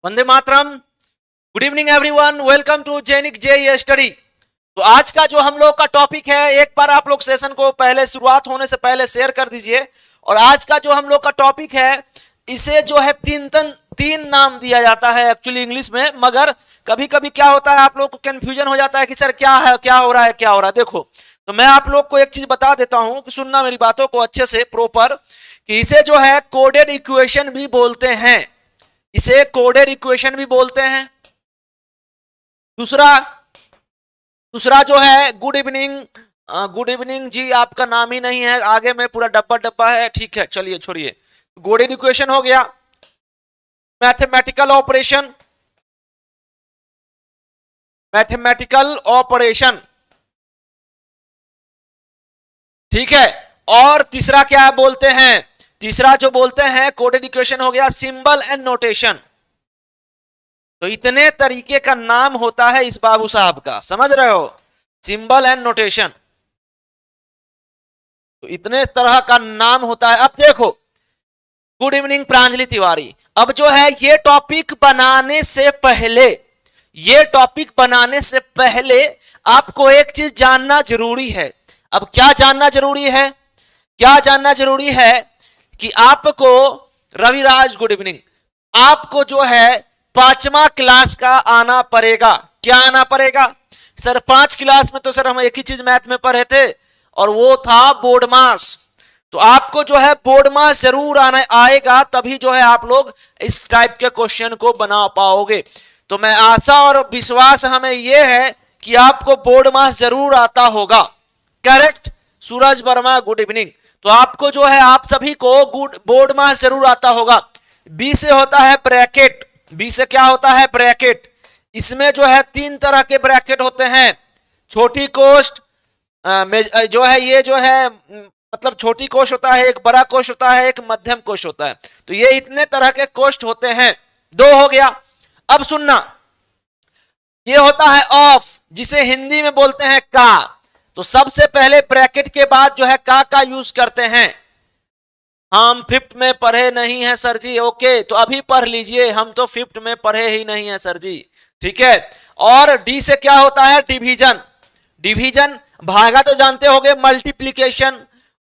Vande Mataram. Good evening everyone, welcome to Jainik JEE study. तो आज का जो हम लोग का टॉपिक है, एक बार आप लोग सेशन को पहले शुरुआत होने से पहले शेयर कर दीजिए। और आज का जो हम लोग का टॉपिक है, इसे जो है तीन नाम दिया जाता है एक्चुअली इंग्लिश में, मगर कभी कभी क्या होता है आप लोग को कंफ्यूजन हो जाता है कि सर क्या है, क्या हो रहा है, क्या हो रहा है। देखो, तो मैं आप लोग को एक चीज बता देता हूं कि सुनना मेरी बातों को अच्छे से प्रॉपर, कि इसे जो है कोडेड इक्वेशन भी बोलते हैं, इसे कोडेड इक्वेशन भी बोलते हैं। दूसरा जो है गुड इवनिंग जी, आपका नाम ही नहीं है, आगे में पूरा डब्बा है। ठीक है, चलिए छोड़िए। कोडेड इक्वेशन हो गया। मैथमेटिकल ऑपरेशन, ठीक है। और तीसरा क्या बोलते हैं, तीसरा जो बोलते हैं कोडेड इक्वेशन हो गया सिंबल एंड नोटेशन। तो इतने तरीके का नाम होता है इस बाबू साहब का, समझ रहे हो, सिंबल एंड नोटेशन। तो इतने तरह का नाम होता है। अब देखो, गुड इवनिंग प्रांजलि तिवारी। अब जो है ये टॉपिक बनाने से पहले आपको एक चीज जानना जरूरी है। अब क्या जानना जरूरी है, क्या जानना जरूरी है कि आपको रविराज गुड इवनिंग, आपको जो है 5वां क्लास का आना पड़ेगा। क्या आना पड़ेगा सर? 5 क्लास में तो सर हम एक ही चीज मैथ में पढ़े थे और वो था बोर्ड मास। तो आपको जो है बोर्ड मास जरूर आएगा, तभी जो है आप लोग इस टाइप के क्वेश्चन को बना पाओगे। तो मैं आशा और विश्वास हमें यह है कि आपको बोर्ड मास जरूर आता होगा। करेक्ट सूरज वर्मा गुड इवनिंग। तो आपको जो है आप सभी को बोर्ड मास जरूर आता होगा। बी से होता है ब्रैकेट, बी से क्या होता है ब्रैकेट। इसमें जो है 3 तरह के ब्रैकेट होते हैं। छोटी कोष्ठ जो है, ये जो है मतलब छोटी कोष्ठ होता है, एक बड़ा कोष्ठ होता है, एक मध्यम कोष्ठ होता है। तो ये इतने तरह के कोष्ठ होते हैं। 2 हो गया। अब सुनना, ये होता है ऑफ, जिसे हिंदी में बोलते हैं का। तो सबसे पहले ब्रैकेट के बाद जो है का यूज करते हैं। हम 5th में पढ़े नहीं है सर जी। ओके, तो अभी पढ़ लीजिए, हम तो 5th में पढ़े ही नहीं है सर जी। ठीक है। और डी से क्या होता है डिवीजन, डिवीजन भागा तो जानते होंगे, मल्टीप्लीकेशन,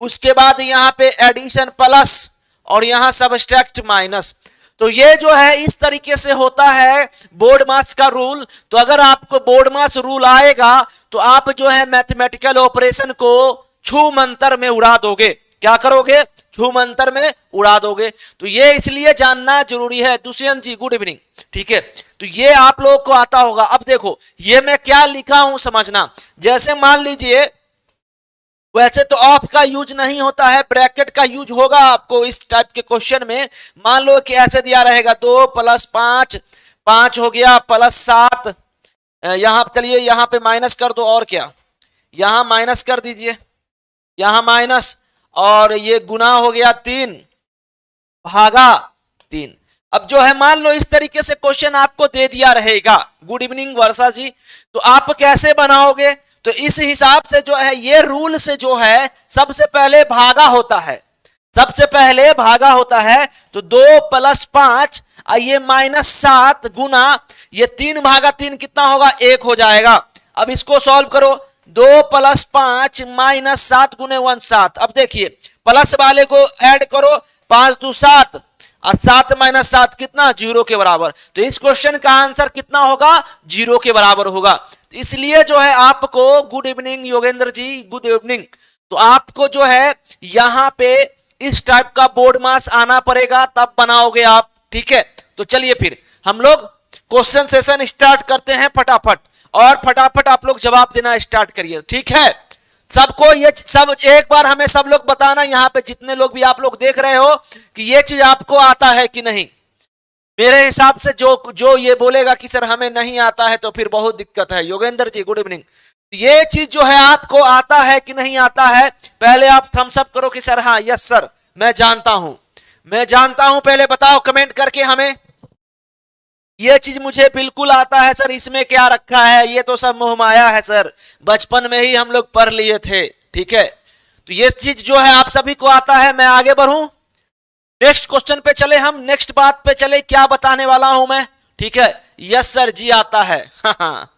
उसके बाद यहां पे एडिशन प्लस और यहां सबट्रैक्ट माइनस। तो ये जो है इस तरीके से होता है बोर्ड मास का रूल। तो अगर आपको बोर्ड मास रूल आएगा तो आप जो है मैथमेटिकल ऑपरेशन को छू मंतर में उड़ा दोगे। क्या करोगे? छू मंतर में उड़ा दोगे। तो ये इसलिए जानना जरूरी है। दुष्यंत जी गुड इवनिंग। ठीक है, तो ये आप लोगों को आता होगा। अब देखो, ये मैं क्या लिखा हूं समझना। जैसे मान लीजिए, वैसे तो ऑफ का यूज नहीं होता है, ब्रैकेट का यूज होगा आपको इस टाइप के क्वेश्चन में। मान लो कि ऐसे दिया रहेगा 2 + 5, 5 हो गया प्लस 7, यहां चलिए यहां पे माइनस कर दो, और क्या, यहां माइनस कर दीजिए, यहां माइनस, और ये गुना हो गया 3 भागा 3। अब जो है मान लो इस तरीके से क्वेश्चन आपको दे दिया रहेगा। गुड इवनिंग वर्षा जी। तो आप कैसे बनाओगे? तो इस हिसाब से जो है ये रूल से जो है सबसे पहले भागा होता है, सबसे पहले भागा होता है। तो 2 + 5 ये -7 गुना ये 3 भागा 3 कितना होगा? 1 हो जाएगा। अब इसको सॉल्व करो। 2 + 5 -7 गुने 1 7। अब देखिए प्लस वाले को ऐड करो, 5 2 7 और 7 - 7 कितना? 0 के बराबर। तो इस क्वेश्चन का आंसर कितना होगा? 0 के बराबर होगा। इसलिए जो है आपको good evening Yogendra ji good evening. तो आपको जो है यहां पे इस टाइप का बोर्ड मास आना पड़ेगा, तब बनाओगे आप। ठीक है, तो चलिए फिर हम लोग क्वेश्चन सेशन स्टार्ट करते हैं फटाफट, और फटाफट आप लोग जवाब देना स्टार्ट करिए। ठीक है, सबको ये सब एक बार हमें सब लोग बताना, यहां पे जितने लोग भी आप लोग देख रहे हो, कि ये चीज आपको आता है कि नहीं। मेरे हिसाब से जो ये बोलेगा कि सर हमें नहीं आता है तो फिर बहुत दिक्कत है। Yogendra ji good evening. ये चीज जो है आपको आता है कि नहीं आता है, पहले आप थम्स अप करो कि सर हाँ, यस सर मैं जानता हूं, मैं जानता हूं। पहले बताओ कमेंट करके हमें, ये चीज मुझे बिल्कुल आता है सर, इसमें क्या रखा है, ये तो सब मोहमाया है सर, बचपन में ही हम लोग पढ़ लिए थे। ठीक है, तो ये चीज जो है आप सभी को आता है। मैं आगे बढ़ूं, नेक्स्ट क्वेश्चन पे चले, हम नेक्स्ट बात पे चले। क्या बताने वाला हूं मैं? ठीक है, यस सर जी आता है। हाँ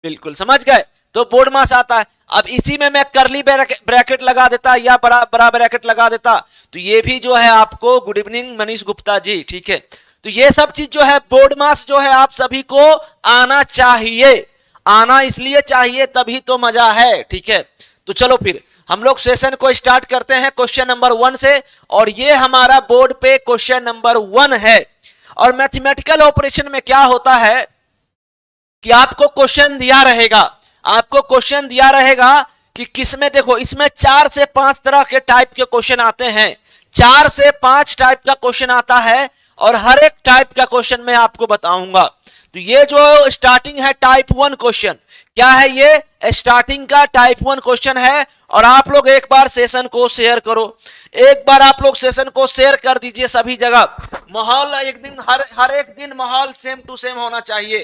बिल्कुल समझ गए, तो बोर्ड मास आता है। अब इसी में मैं करली ब्रैकेट लगा देता या बड़ा ब्रैकेट लगा देता, तो ये भी जो है आपको गुड इवनिंग मनीष गुप्ता जी, ठीक है। तो ये सब चीज जो है बोर्ड मास जो है आप सभी को आना चाहिए, आना इसलिए चाहिए तभी तो मजा है, ठीक है। तो चलो फिर हम लोग सेशन को स्टार्ट करते हैं क्वेश्चन नंबर 1 से, और ये हमारा बोर्ड पे क्वेश्चन नंबर 1 है। और मैथमेटिकल ऑपरेशन में क्या होता है कि आपको क्वेश्चन दिया रहेगा, आपको क्वेश्चन दिया रहेगा कि किसमें, देखो इसमें 4 से 5 तरह के टाइप के क्वेश्चन आते हैं, 4 से 5 टाइप का क्वेश्चन आता है, और हर एक टाइप का क्वेश्चन मैं आपको बताऊंगा। तो ये जो स्टार्टिंग है टाइप 1 क्वेश्चन, क्या है ये स्टार्टिंग का टाइप 1 क्वेश्चन है। और आप लोग एक बार सेशन को शेयर करो, एक बार आप लोग सेशन को शेयर कर दीजिए सभी जगह। माहौल एक दिन हर एक दिन माहौल सेम टू सेम होना चाहिए।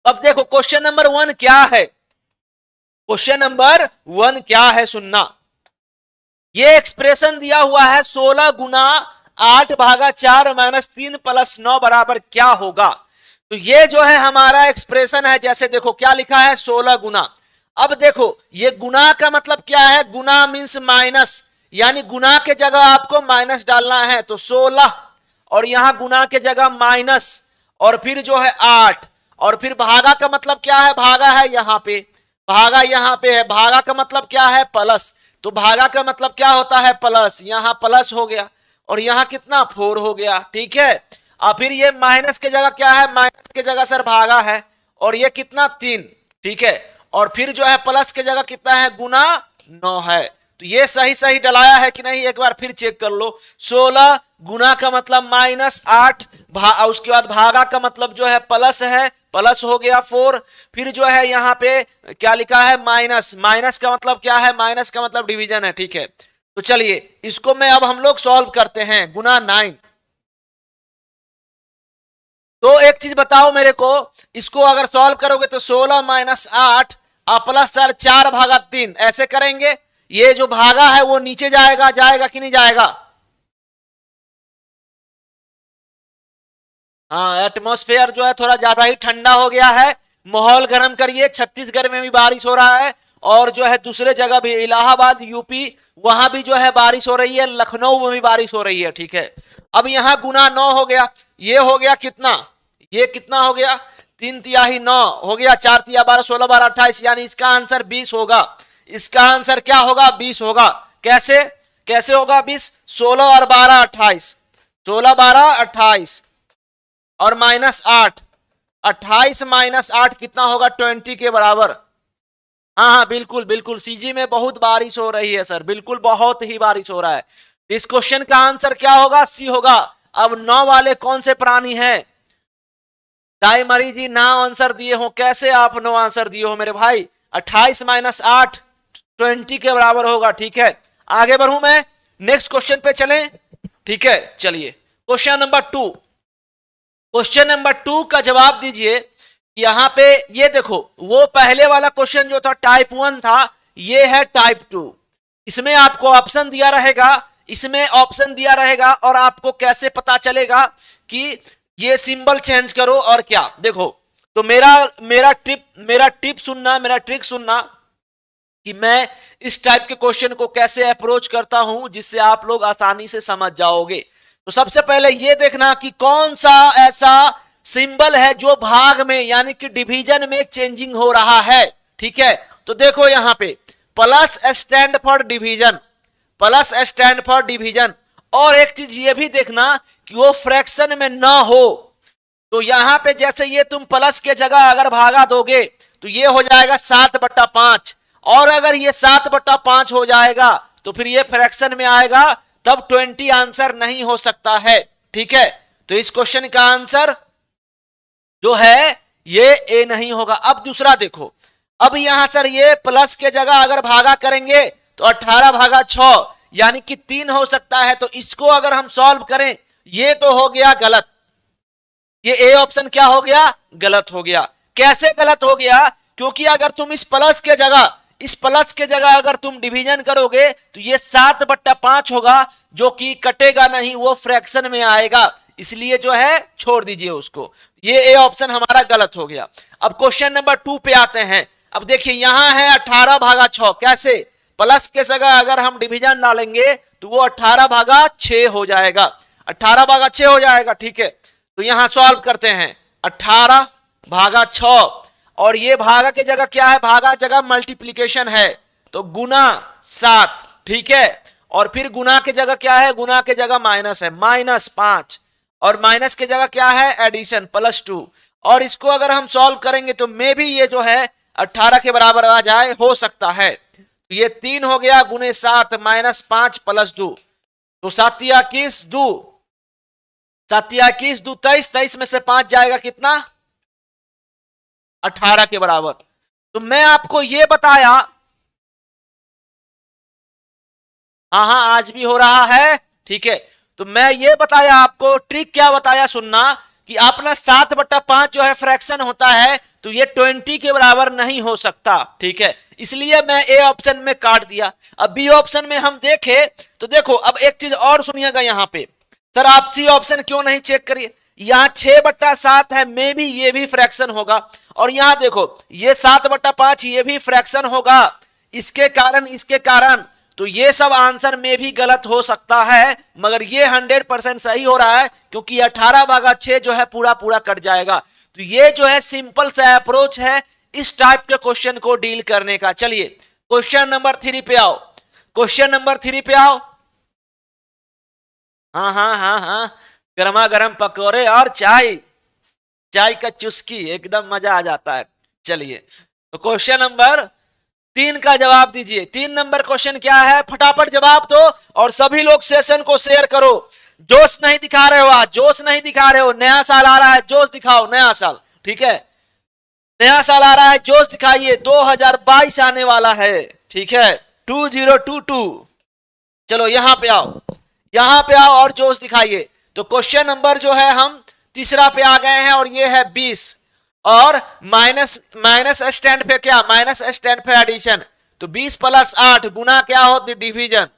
अब देखो क्वेश्चन नंबर 1 क्या है, क्वेश्चन नंबर 1 क्या है सुनना। ये एक्सप्रेशन दिया हुआ है 16 गुना 8 भागा 4 माइनस 3 प्लस 9 बराबर क्या होगा। तो ये जो है हमारा एक्सप्रेशन है, जैसे देखो क्या लिखा है 16 गुना। अब देखो ये गुना का मतलब क्या है, गुना मींस माइनस, यानी गुना के जगह आपको माइनस डालना है, तो 16 और यहां गुना के जगह माइनस, और फिर जो है 8, और फिर भागा का मतलब क्या है, भागा है यहां पे, भागा यहां पे है, भागा का मतलब क्या है प्लस, तो भागा का मतलब क्या होता है प्लस, यहां प्लस हो गया, और यहां कितना 4 हो गया, ठीक है। और फिर ये माइनस के जगह क्या है, माइनस के जगह सर भागा है, और ये कितना 3, ठीक है। और फिर जो है प्लस के जगह कितना है, गुना 9 है। तो ये सही सही डलाया है कि नहीं, एक बार फिर चेक कर लो। 16 गुना का मतलब माइनस 8, उसके बाद भागा का मतलब जो है प्लस है, प्लस हो गया 4, फिर जो है यहाँ पे क्या लिखा है माइनस, माइनस का मतलब क्या है, माइनस का मतलब डिवीजन है, ठीक है। तो चलिए इसको मैं अब हम लोग सॉल्व करते हैं, गुना 9। तो एक चीज बताओ मेरे को, इसको अगर सॉल्व करोगे तो 16 माइनस 8 प्लस 4 भागा 3 ऐसे करेंगे, ये जो भागा है वो नीचे जाएगा, जाएगा कि नहीं जाएगा। हाँ एटमॉस्फेयर जो है थोड़ा ज्यादा ही ठंडा हो गया है, माहौल गर्म करिए। छत्तीसगढ़ में भी बारिश हो रहा है, और जो है दूसरे जगह भी, इलाहाबाद यूपी वहां भी जो है बारिश हो रही है, लखनऊ में भी बारिश हो रही है, ठीक है। अब यहां गुना 9 हो गया, ये हो गया कितना, ये कितना हो गया, 3 तिहाई 9 हो गया, 4 तिया 12, 16 12 28, यानी इसका आंसर 20 होगा। इसका आंसर क्या होगा, 20 होगा। कैसे कैसे होगा 20, 16 और 12 28, 16 12 28 और माइनस 8, 28 माइनस 8 कितना होगा, 20 के बराबर। हाँ हाँ बिल्कुल बिल्कुल, सीजी में बहुत बारिश हो रही है सर, बिल्कुल बहुत ही बारिश हो रहा है। इस क्वेश्चन का आंसर क्या होगा, सी होगा। अब 9 वाले कौन से प्राणी हैं, दाई मरी जी ना आंसर दिए हो, कैसे आप 9 आंसर दिए हो मेरे भाई। 28 माइनस 8 20 के बराबर होगा, ठीक है। आगे बढ़ू मैं, नेक्स्ट क्वेश्चन पे चलें, ठीक है। चलिए क्वेश्चन नंबर 2, क्वेश्चन नंबर 2 का जवाब दीजिए। यहां पे ये देखो, वो पहले वाला क्वेश्चन जो था टाइप 1 था, ये है टाइप 2। इसमें आपको ऑप्शन दिया रहेगा, इसमें ऑप्शन दिया रहेगा, और आपको कैसे पता चलेगा कि ये सिंबल चेंज करो और क्या। देखो तो मेरा टिप सुनना, मेरा ट्रिक सुनना कि मैं इस टाइप के क्वेश्चन को कैसे अप्रोच करता हूं जिससे आप लोग आसानी से समझ जाओगे। तो सबसे पहले ये देखना कि कौन सा ऐसा सिंबल है जो भाग में यानी कि डिवीजन में चेंजिंग हो रहा है, ठीक है। तो देखो यहां पे plus stand for division, plus stand for division. और एक चीज ये भी देखना कि वो फ्रैक्शन में ना हो। तो यहां पे जैसे ये तुम प्लस के जगह अगर भागा दोगे तो ये हो जाएगा 7/5, और अगर ये 7/5 हो जाएगा तो फिर ये फ्रैक्शन में आएगा, तब 20 आंसर नहीं हो सकता है, ठीक है। तो इस क्वेश्चन का आंसर जो है ये ए नहीं होगा। अब दूसरा देखो, अब यहां सर ये प्लस के जगह अगर भागा करेंगे तो 18 भागा 6 यानी कि 3 हो सकता है। तो इसको अगर हम सॉल्व करें, ये तो हो गया गलत, ये ए ऑप्शन क्या हो गया, गलत हो गया। कैसे गलत हो गया, क्योंकि अगर तुम इस प्लस के जगह इस प्लस के जगह अगर तुम डिवीजन करोगे तो ये 7/5 होगा, जो कि कटेगा नहीं, वो फ्रैक्शन में आएगा, इसलिए जो है छोड़ दीजिए उसको। ये ए ऑप्शन हमारा गलत हो गया। अब क्वेश्चन नंबर 2 पे आते हैं। अब देखिए यहां है 18/6, कैसे? प्लस के जगह अगर हम डिवीजन डालेंगे तो वो 18/6 हो जाएगा, 18/6 हो जाएगा, ठीक है। तो यहां सॉल्व करते हैं 18/6, और ये भागा के जगह क्या है? भागा जगह मल्टीप्लीकेशन है, तो गुना 7, ठीक है। और फिर गुना के जगह क्या है? गुना के जगह माइनस है, -5, और माइनस के जगह क्या है? एडिशन, +2। और इसको अगर हम सॉल्व करेंगे तो मे भी ये जो है 18 के बराबर आ जाए, हो सकता है। तो ये 3 हो गया, गुने 7, -5 +2, तो 7 या 21 2, 7 या 21 2 23, 23 में से 5 जाएगा कितना? 18 के बराबर। तो मैं आपको ये बताया, हाँ आज भी हो रहा है, ठीक है। तो मैं ये बताया आपको, ट्रिक क्या बताया सुनना, कि अपना 7/5 जो है फ्रैक्शन होता है, तो ये 20 के बराबर नहीं हो सकता, ठीक है। इसलिए मैं ए ऑप्शन में काट दिया। अब बी ऑप्शन में हम देखें तो देखो, अब एक चीज और सुनिएगा यहां पे, सर आप सी ऑप्शन क्यों नहीं चेक करिए? यहां 6/7 है, मे भी ये भी फ्रैक्शन होगा, और यहां देखो ये 7/5 ये भी फ्रैक्शन होगा, इसके कारण तो ये सब आंसर में भी गलत हो सकता है, मगर ये 100% सही हो रहा है, क्योंकि 18/6 जो है पूरा पूरा कट जाएगा। तो ये जो है सिंपल सा अप्रोच है इस टाइप के क्वेश्चन को डील करने का। चलिए क्वेश्चन नंबर 3 पे आओ, क्वेश्चन नंबर 3 पे आओ। हाँ, गर्मा गर्म पकौड़े और चाय, चाय का चुस्की, एकदम मजा आ जाता है। चलिए तो क्वेश्चन नंबर 3 का जवाब दीजिए। 3 नंबर क्वेश्चन क्या है? फटाफट जवाब दो, और सभी लोग सेशन को शेयर करो। जोश नहीं दिखा रहे हो, आज जोश नहीं दिखा रहे हो, नया साल आ रहा है, जोश दिखाओ, नया साल, ठीक है, नया साल आ रहा है, जोश दिखाइए, 2022 आने वाला है, ठीक है, 2022। चलो यहां पे आओ, यहां पे आओ और जोश दिखाइए। तो क्वेश्चन नंबर जो है हम तीसरा पे आ गए हैं, और ये है 20, और माइनस स्टैंड पे क्या? माइनस स्टैंड पे एडिशन, तो 20 + 8 गुना क्या होती? डिवीजन,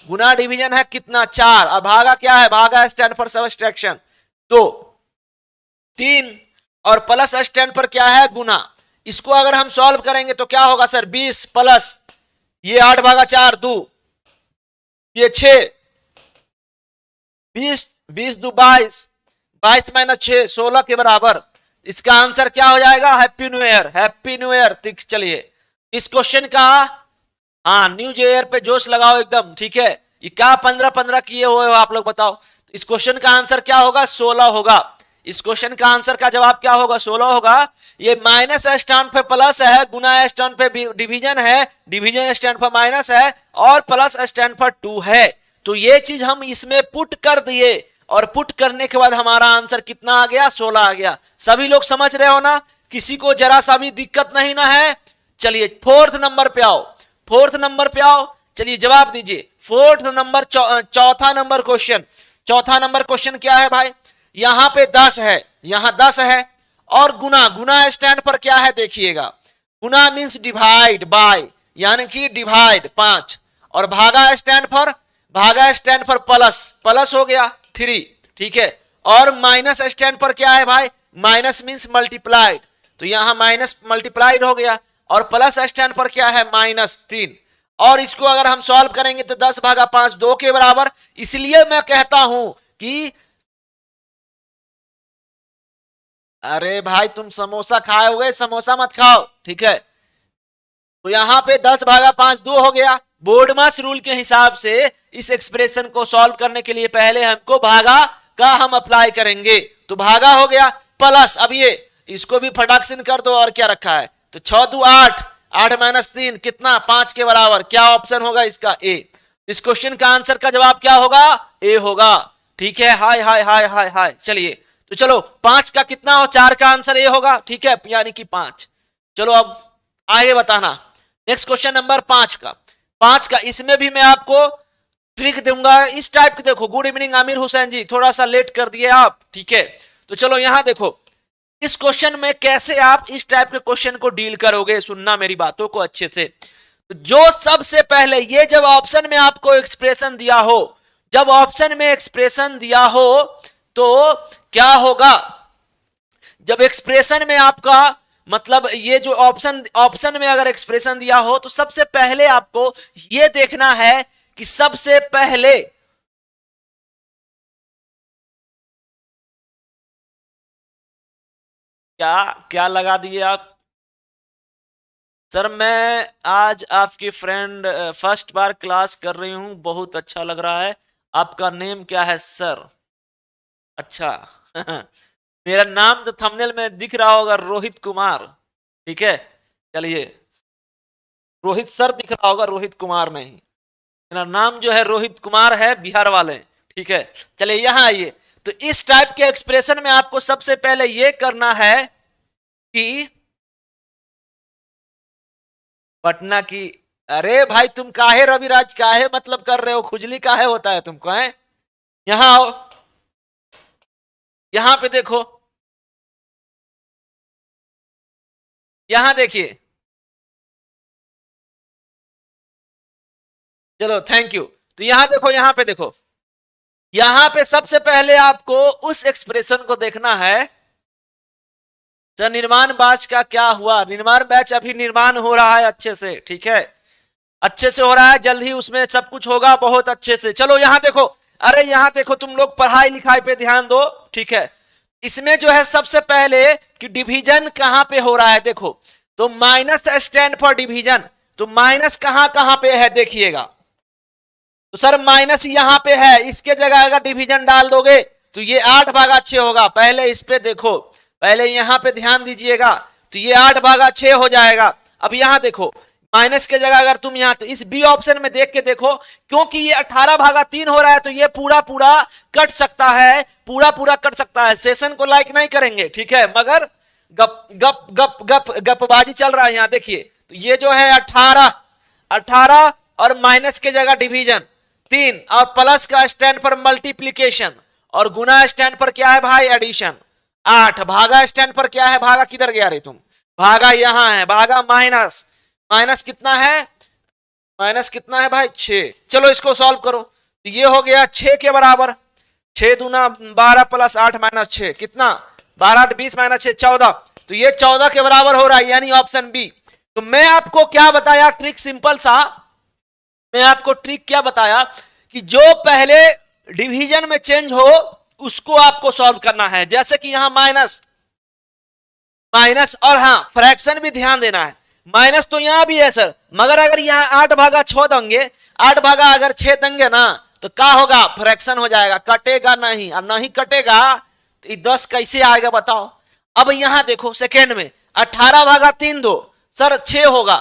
गुना डिवीजन है कितना? 4, अब भागा क्या है? भागा स्टैंड पर सब्सट्रैक्शन, 2 3, और प्लस स्टैंड पर क्या है? गुना। इसको अगर हम सॉल्व करेंगे तो क्या होगा सर? 20 प्लस ये 8/4 2, ये 6, 20 20 2 22, 22 - 6 16 के बराबर। इसका आंसर क्या हो जाएगा? Happy new year, happy new year. चलिए इस क्वेश्चन का, हाँ न्यू ईयर पे जोश लगाओ एकदम, ठीक है। ये क्या 15-15 किए हुए हो आप लोग, बताओ। इस क्वेश्चन का आंसर क्या होगा? 16 होगा। इस क्वेश्चन का आंसर का जवाब क्या होगा? 16 होगा। ये माइनस स्टैंड पे प्लस है, गुना स्टैंड पे डिवीजन है, डिवीजन स्टैंड पर माइनस है, और प्लस स्टैंड पर 2 है। तो ये चीज हम इसमें पुट कर दिए, और पुट करने के बाद हमारा आंसर कितना आ गया? 16 आ गया। सभी लोग समझ रहे हो ना? किसी को जरा सा भी दिक्कत नहीं ना है? चलिए 4th नंबर पे आओ, 4th नंबर पे आओ, चलिए जवाब दीजिए। 4th नंबर, चौथा नंबर क्वेश्चन, चौथा नंबर क्वेश्चन क्या है भाई? यहां पे 10 है, यहां 10 है, और गुना, गुना स्टैंड पर क्या है? देखिएगा, गुना मींस डिवाइड बाय, यानी कि डिवाइड 5, और भागा स्टैंड पर, भागा स्टैंड पर प्लस, प्लस हो गया 3, ठीक है। और माइनस स्टैंड पर क्या है भाई? माइनस मींस मल्टीप्लाइड, तो यहां माइनस मल्टीप्लाइड हो गया, और प्लस स्टैंड पर क्या है? -3। और इसको अगर हम सॉल्व करेंगे तो 10/5 2 के बराबर। इसलिए मैं कहता हूं कि अरे भाई तुम समोसा खाए हुए, समोसा मत खाओ, ठीक है। तो यहां पे 10/5 2 हो गया। बोर्डमास रूल के हिसाब से इस एक्सप्रेशन को सॉल्व करने के लिए पहले हमको भागा का हम अप्लाई करेंगे, तो भागा हो गया प्लस, अब ये इसको भी फटाक से कर दो, और क्या रखा है? तो 6 2 8, 8 - 3 कितना? 5 के बराबर। क्या ऑप्शन होगा इसका? ए। इस क्वेश्चन का आंसर का जवाब क्या होगा? ए होगा, ठीक है। हाय हाय हाय हाय हाय। चलिए तो चलो 5 का कितना हो? 4 का आंसर ए होगा, ठीक है, यानी कि 5। चलो अब आगे बताना। नेक्स्ट क्वेश्चन नंबर 5 का, 5 का इसमें भी मैं आपको ट्रिक दूंगा इस टाइप के। देखो, गुड इवनिंग आमिर हुसैन जी, थोड़ा सा लेट कर दिए आप, ठीक है। तो चलो यहां देखो, इस क्वेश्चन में कैसे आप इस टाइप के क्वेश्चन को डील करोगे, सुनना मेरी बातों को अच्छे से। जो सबसे पहले ये जब ऑप्शन में आपको एक्सप्रेशन दिया हो, जब ऑप्शन में एक्सप्रेशन दिया हो तो क्या होगा, जब एक्सप्रेशन में आपका मतलब ये जो ऑप्शन में अगर एक्सप्रेशन दिया हो तो सबसे पहले आपको ये देखना है कि सबसे पहले क्या क्या लगा दिए आप। सर मैं आज आपकी फ्रेंड फर्स्ट बार क्लास कर रही हूं, बहुत अच्छा लग रहा है। आपका नेम क्या है सर? अच्छा मेरा नाम तो थंबनेल में दिख रहा होगा, रोहित कुमार। ठीक है, चलिए रोहित सर दिख रहा होगा, रोहित कुमार नहीं। मेरा नाम जो है रोहित कुमार है, बिहार वाले। ठीक है, चलिए यहां आइए। तो इस टाइप के एक्सप्रेशन में आपको सबसे पहले यह करना है कि पटना की, अरे भाई तुम काहे रविराज काहे मतलब कर रहे हो, खुजली काहे होता है तुमको है? यहां आओ, यहां पे देखो, यहां देखिए, चलो थैंक यू। तो यहां देखो, यहां पे देखो, यहां पे सबसे पहले आपको उस एक्सप्रेशन को देखना है। सर निर्माण बैच का क्या हुआ? निर्माण बैच अभी निर्माण हो रहा है अच्छे से, ठीक है, अच्छे से हो रहा है, जल्द ही उसमें सब कुछ होगा बहुत अच्छे से। चलो यहां देखो, अरे यहां देखो, तुम लोग पढ़ाई लिखाई पे ध्यान दो, ठीक है। इसमें जो है सबसे पहले कि डिवीजन कहां पे हो रहा है देखो, तो माइनस स्टैंड फॉर डिवीजन, तो माइनस कहां कहां पे है देखिएगा। तो सर माइनस यहां पे है, इसके जगह अगर डिवीजन डाल दोगे तो ये 8/6 होगा। पहले इस पे देखो, पहले यहां पे ध्यान दीजिएगा, तो ये 8/6 हो जाएगा। अब यहां देखो, माइनस के जगह अगर तुम यहां, तो इस बी ऑप्शन में देख के देखो, क्योंकि ये 18/3 हो रहा है तो ये पूरा पूरा कट सकता है, पूरा पूरा कट सकता है। सेशन को लाइक नहीं करेंगे, ठीक है, मगर गप गप गप गप गपबाजी चल रहा है। यहां देखिए, तो ये जो है 18 और माइनस के जगह डिवीजन 3 और प्लस का स्टैंड पर मल्टीप्लीकेशन और गुना स्टैंड पर क्या है भाई एडिशन 8, भागा स्टैंड पर क्या है, भागा किधर गया रे तुम, भागा यहां है, भागा माइनस, माइनस कितना है, माइनस कितना है भाई 6। चलो इसको सॉल्व करो, तो ये हो गया 6 के बराबर, 6 दूना 12 प्लस 8 माइनस 6 कितना, 12 20 माइनस 6 14, तो ये 14 के बराबर हो रहा है, यानी ऑप्शन बी। तो मैं आपको क्या बताया ट्रिक, सिंपल सा मैं आपको ट्रिक क्या बताया कि जो पहले डिवीजन में चेंज हो उसको आपको सॉल्व करना है। जैसे कि यहां माइनस, माइनस और हाँ फ्रैक्शन भी ध्यान देना है, माइनस तो यहां भी है सर, मगर अगर यहां 8/6 देंगे, 8/6 देंगे ना तो क्या होगा, फ्रैक्शन हो जाएगा, कटेगा नहीं, और नहीं कटेगा तो 10 कैसे आएगा बताओ। अब यहां देखो सेकेंड में 18/3 दो सर 6 होगा,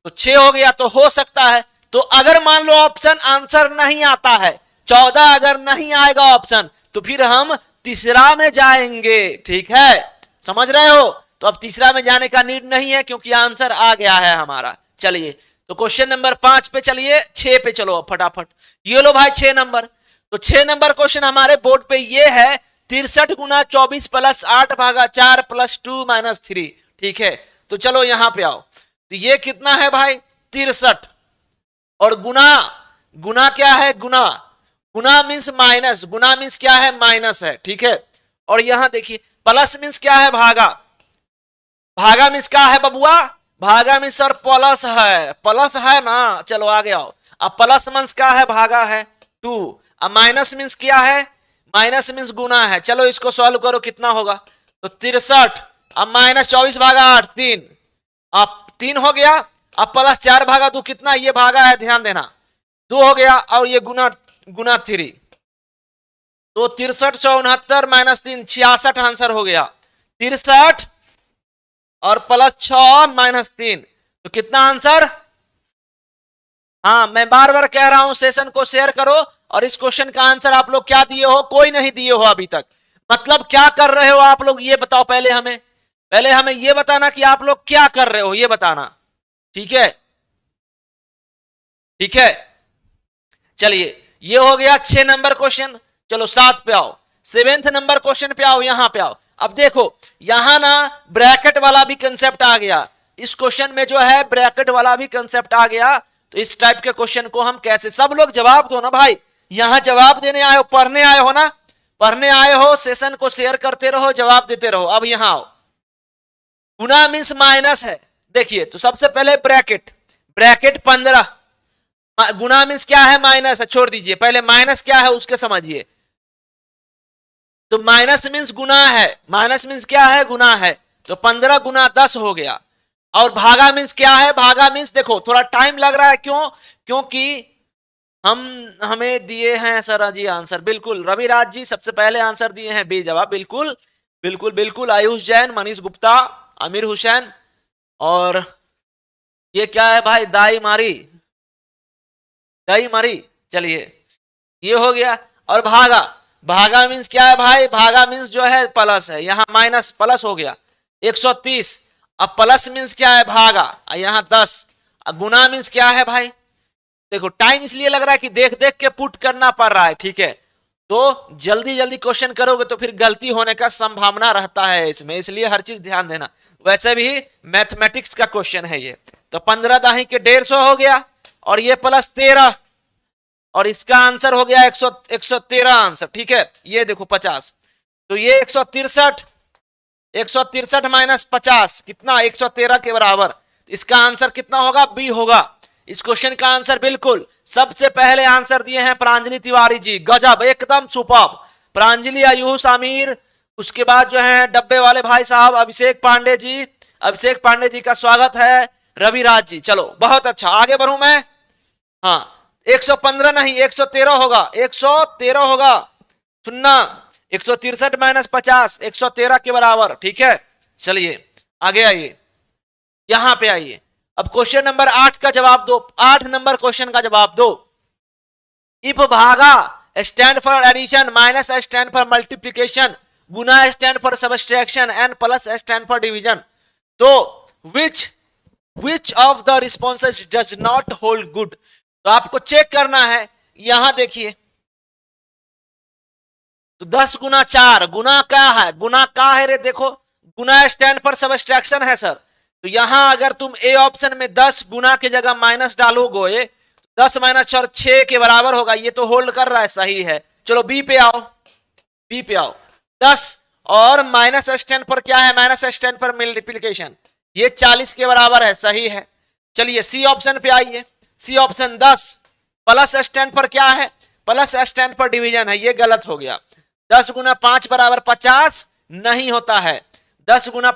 तो 6 हो गया तो हो सकता है। तो अगर मान लो ऑप्शन आंसर नहीं आता है 14, अगर नहीं आएगा ऑप्शन तो फिर हम तीसरा में जाएंगे, ठीक है, समझ रहे हो। तो अब तीसरा में जाने का नीड नहीं है क्योंकि आंसर आ गया है हमारा। चलिए तो क्वेश्चन नंबर 5 पे चलिए, 6 पे चलो फटाफट। ये लो भाई 6 नंबर, तो 6 नंबर क्वेश्चन हमारे बोर्ड पे ये है 63 गुना 24 प्लस 8/4 प्लस 2 माइनस 3, ठीक है। तो चलो यहां पे आओ, तो ये कितना है भाई 63, और गुना, गुना क्या है, गुना, गुना मीन्स माइनस, गुना मीन्स क्या है माइनस है, ठीक है। और यहां देखिए प्लस मीन्स क्या है, भागा, भागा मीन्स क्या है बबुआ, भागा मीन्स सर प्लस है, प्लस है ना, चलो आगे आओ। अब प्लस मीन्स क्या है, भागा है 2, अब माइनस मीन्स क्या है, माइनस मीन्स गुना है। चलो इसको सॉल्व करो कितना होगा, तो 63, अब माइनस 24/8 3, अब 3 हो गया, अब प्लस 4/2 कितना, ये भागा है ध्यान देना 2 हो गया, और ये गुना गुना 3, तो 63 69 माइनस 3 66 आंसर हो गया, 63 और प्लस 6 माइनस 3, तो कितना आंसर। हाँ मैं बार बार कह रहा हूं सेशन को शेयर करो, और इस क्वेश्चन का आंसर आप लोग क्या दिए हो, कोई नहीं दिए हो अभी तक, मतलब क्या कर रहे हो आप लोग ये बताओ, पहले हमें ये बताना कि आप लोग क्या कर रहे हो ये बताना, ठीक है, ठीक है। चलिए ये हो गया 6 नंबर क्वेश्चन। चलो 7 पे आओ, 7th नंबर क्वेश्चन पे आओ, यहां पे आओ। अब देखो यहां ना ब्रैकेट वाला भी कंसेप्ट आ गया, इस क्वेश्चन में जो है ब्रैकेट वाला भी कंसेप्ट आ गया। तो इस टाइप के क्वेश्चन को हम कैसे, सब लोग जवाब दो ना भाई, यहां जवाब देने आए हो, पढ़ने आए हो ना, पढ़ने आए हो, सेशन को शेयर करते रहो, जवाब देते रहो। अब यहां आओ, गुना मीन्स माइनस है। देखिए तो सबसे पहले ब्रैकेट, ब्रैकेट 15, गुना मीन्स क्या है, माइनस है, छोड़ दीजिए, पहले माइनस क्या है उसके समझिए। तो माइनस मीन्स गुना है, माइनस मीन्स क्या है, गुना है। तो 15 गुना 10 हो गया। और भागा मीन्स क्या है, भागा मीन्स देखो थोड़ा टाइम लग रहा है, क्यों, क्योंकि हमें दिए हैं सर जी आंसर, बिल्कुल रविराज जी सबसे पहले आंसर दिए हैं, बी जवाब, बिल्कुल बिल्कुल बिल्कुल, आयुष जैन, मनीष गुप्ता, आमिर हुसैन, और ये क्या है भाई, दाई मारी, दाई मारी, चलिए ये हो गया। और भागा, भागा मीन्स क्या है भाई, भागा मीन्स जो है प्लस है, यहां माइनस प्लस हो गया 130। अब प्लस मीन्स क्या है, भागा, यहां 10। गुना मीन्स क्या है भाई, देखो टाइम इसलिए लग रहा है कि देख देख के पुट करना पड़ रहा है, ठीक है। तो जल्दी जल्दी क्वेश्चन करोगे तो फिर गलती होने का संभावना रहता है इसमें, इसलिए हर चीज ध्यान देना। वैसे भी मैथमेटिक्स का क्वेश्चन है ये। तो 15 दाही के 150 हो गया, और ये प्लस 13, और इसका आंसर हो गया 113 आंसर, ठीक है। ये देखो 50, तो ये 163, 163 माइनस 50 कितना, 113 के बराबर। इसका आंसर कितना होगा, बी होगा। इस क्वेश्चन का आंसर बिल्कुल सबसे पहले आंसर दिए हैं प्रांजलि तिवारी जी, गजब, एकदम सुपर्ब। प्रांजलि, आयुष, आमिर, उसके बाद जो है डब्बे वाले भाई साहब अभिषेक पांडे जी, अभिषेक पांडे जी का स्वागत है, रविराज जी, चलो बहुत अच्छा, आगे बढ़ू मैं। हाँ 115 नहीं 113 होगा, 113 होगा, सुनना, 163 माइनस 50 113 के बराबर, ठीक है। चलिए आगे आइए, यहां पे आइए। अब क्वेश्चन नंबर 8 का जवाब दो, 8 नंबर क्वेश्चन का जवाब दो। इफ भागा stand for addition, minus stand for multiplication, गुना stand for subtraction, and plus stand for division, तो which of the responses does not hold good. तो आपको चेक करना है, यहां देखिए, तो 10 गुना 4, गुना क्या है, गुना का है रे, देखो गुना स्टैंड फॉर सबट्रैक्शन है सर। तो यहां अगर तुम ए ऑप्शन में 10 गुना की जगह माइनस डालोगे, 10 माइनस 4 6 के बराबर होगा, ये तो होल्ड कर रहा है, सही है। चलो बी पे आओ, बी पे आओ, 10 और माइनस स्टैंड पर क्या है, माइनस स्टैंड पर मल्टीप्लिकेशन, ये 40 के बराबर है, सही है। चलिए सी ऑप्शन पे आइए, सी ऑप्शन 10 प्लस स्टैंड पर क्या है, प्लस स्टैंड पर डिवीजन है, ये गलत हो गया। 10 गुना 5 बराबर 50 नहीं होता है, 10 गुना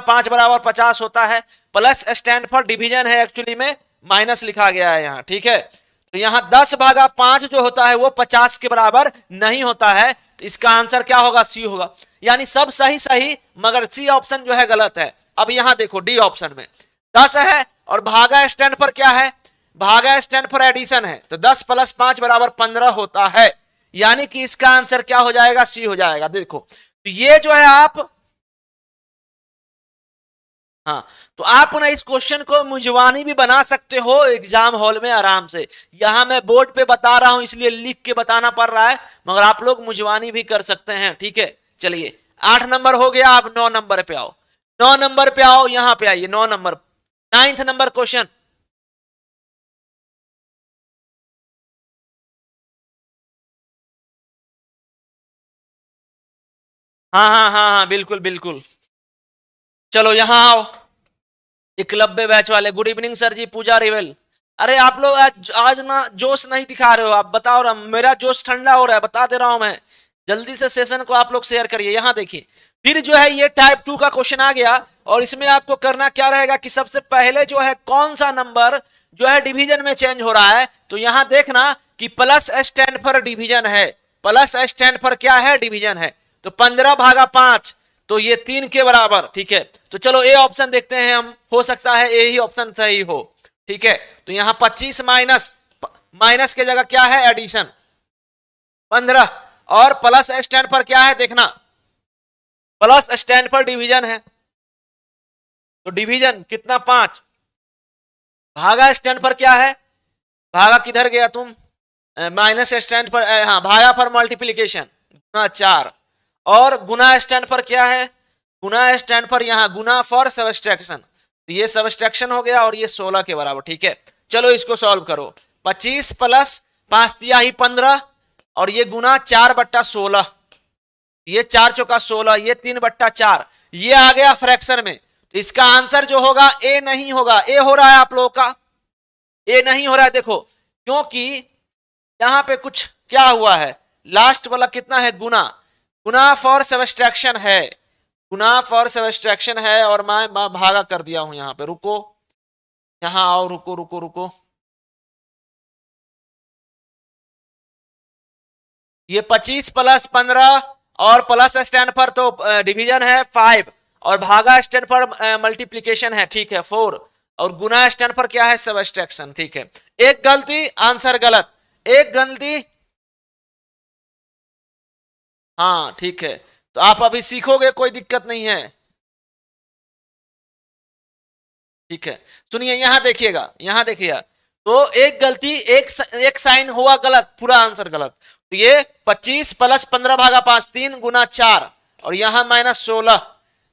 5 बराबर 50 होता है, प्लस स्टैंड फॉर डिवीजन है, एक्चुअली में माइनस लिखा गया है यहाँ, ठीक है। तो यहाँ 10 भागा 5 जो होता है वो 50 के बराबर नहीं होता है, तो इसका आंसर क्या होगा, सी होगा। यानी सब सही सही, मगर सी ऑप्शन जो है गलत है। अब यहां देखो डी ऑप्शन में 10 है, और भागा स्टैंड पर क्या है, भागा स्टैंड पर एडिशन है, तो 10 प्लस 5 बराबर 15 होता है, यानी कि इसका आंसर क्या हो जाएगा, सी हो जाएगा। देखो तो ये जो है आप, हाँ, तो आप ना इस क्वेश्चन को मुंजवानी भी बना सकते हो एग्जाम हॉल में आराम से। यहां मैं बोर्ड पे बता रहा हूं इसलिए लिख के बताना पड़ रहा है, मगर आप लोग मुंजवानी भी कर सकते हैं, ठीक है। चलिए 8 नंबर हो गया, आप 9 नंबर पे आओ, 9 नंबर पे आओ, यहां पे आइए, 9 नंबर, 9th नंबर क्वेश्चन। हाँ हाँ हाँ हाँ, बिल्कुल बिल्कुल, चलो यहां आओ, एकलव्य बैच वाले, गुड इवनिंग सर जी, पूजा रिवेल। अरे आप लोग आज ना जोश नहीं दिखा रहे हो, आप बताओ रहा, मेरा जोश ठंडा हो रहा है, बता दे रहा हूं मैं। जल्दी से सेशन को आप लोग शेयर करिए। यहां देखिए, फिर जो है ये टाइप 2 का क्वेश्चन आ गया, और इसमें आपको करना क्या रहेगा कि सबसे पहले जो है कौन सा नंबर जो है डिवीजन में चेंज हो रहा है, तो यहां देखना कि प्लस स्टैंड फॉर डिवीजन है, प्लस स्टैंड फॉर क्या है, डिवीजन है। तो 15 भागा 5, तो ये 3 के बराबर, ठीक है। तो चलो ए ऑप्शन देखते हैं हम, हो सकता है ए ही ऑप्शन सही हो, ठीक है। तो यहां 25 माइनस, माइनस के जगह क्या है, एडिशन 15, और प्लस स्टैंड पर क्या है, देखना प्लस स्टैंड पर डिवीजन है, तो डिवीजन कितना 5, भागा स्टैंड पर क्या है, भागा किधर गया तुम, माइनस स्टैंड पर, हाँ भागा पर मल्टीप्लीकेशन, 4, और गुना स्टैंड पर क्या है, गुना स्टैंड फॉर यहाँ गुना फॉर सबस्ट्रैक्शन, तो ये सबस्ट्रैक्शन हो गया और ये 16 के बराबर। ठीक है, चलो इसको सॉल्व करो। 25 प्लस 5 दिया ही 15 और ये गुना 4/16, ये 4 चौका 16, ये 3/4, ये आ गया फ्रैक्शन में। तो इसका आंसर जो होगा ए नहीं होगा। ए हो रहा है आप लोगों का, ए नहीं हो रहा है। देखो क्योंकि यहां पे कुछ क्या हुआ है, लास्ट वाला कितना है गुना, गुना फॉर सबस्ट्रैक्शन है, गुना फॉर सबस्ट्रैक्शन है और मैं भागा कर दिया हूं यहाँ पे। रुको, यहाँ आओ, रुको रुको रुको, ये 25 प्लस 15 और प्लस स्टैंड पर तो डिवीजन है 5 और भागा स्टैंड पर मल्टीप्लीकेशन है। ठीक है 4 और गुना स्टैंड पर क्या है सबस्ट्रैक्शन। ठीक है, एक गलती आंसर गलत, एक गलती। हाँ ठीक है, तो आप अभी सीखोगे, कोई दिक्कत नहीं है। ठीक है, सुनिए यहां देखिएगा, यहां देखिएगा, तो एक गलती, एक साइन हुआ गलत, पूरा आंसर गलत। तो ये 25 प्लस 15 भागा 5, 3 गुना 4 और यहां -16,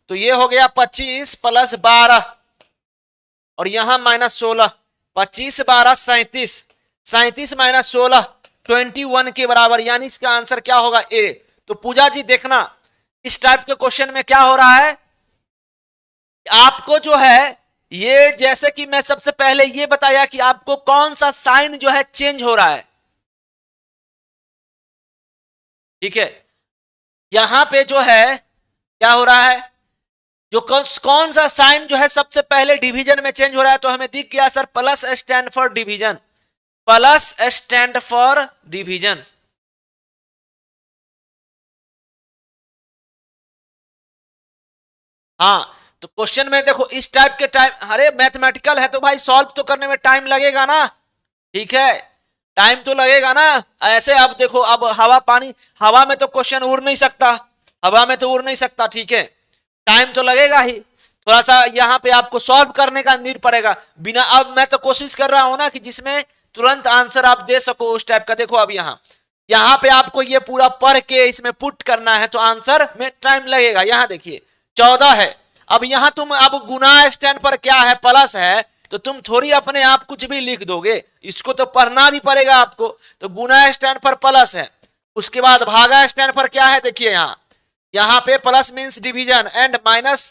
तो ये हो गया 25 प्लस 12 और यहां -16, 25 12 37, 37 -16 21 के बराबर, यानी इसका आंसर क्या होगा ए। तो पूजा जी देखना, इस टाइप के क्वेश्चन में क्या हो रहा है, आपको जो है ये, जैसे कि मैं सबसे पहले ये बताया कि आपको कौन सा साइन जो है चेंज हो रहा है। ठीक है, यहां पे जो है क्या हो रहा है, जो कौन सा साइन जो है सबसे पहले डिवीजन में चेंज हो रहा है, तो हमें दिख गया sir plus stand for division, plus stand for division. हाँ, तो क्वेश्चन में देखो इस टाइप के टाइम, अरे मैथमेटिकल है तो भाई सॉल्व तो करने में टाइम लगेगा ना। ठीक है, टाइम तो लगेगा ना। ऐसे अब देखो, अब हवा पानी, हवा में तो क्वेश्चन उड़ नहीं सकता, हवा में तो उड़ नहीं सकता। ठीक है, टाइम तो लगेगा ही, थोड़ा सा यहाँ पे आपको सॉल्व करने का नीड पड़ेगा बिना। अब मैं तो कोशिश कर रहा हूं ना कि जिसमें तुरंत आंसर आप दे सको उस टाइप का। देखो अब यहाँ पे आपको ये पूरा पढ़ के इसमें पुट करना है, तो आंसर में टाइम लगेगा। यहाँ देखिए 14 है, अब यहां तुम अब गुना स्टैंड पर क्या है प्लस है, तो तुम थोड़ी अपने आप कुछ भी लिख दोगे, इसको तो पढ़ना भी पड़ेगा आपको। तो गुना स्टैंड पर प्लस है, उसके बाद भागा स्टैंड पर क्या है, देखिए यहाँ पे plus means division and minus.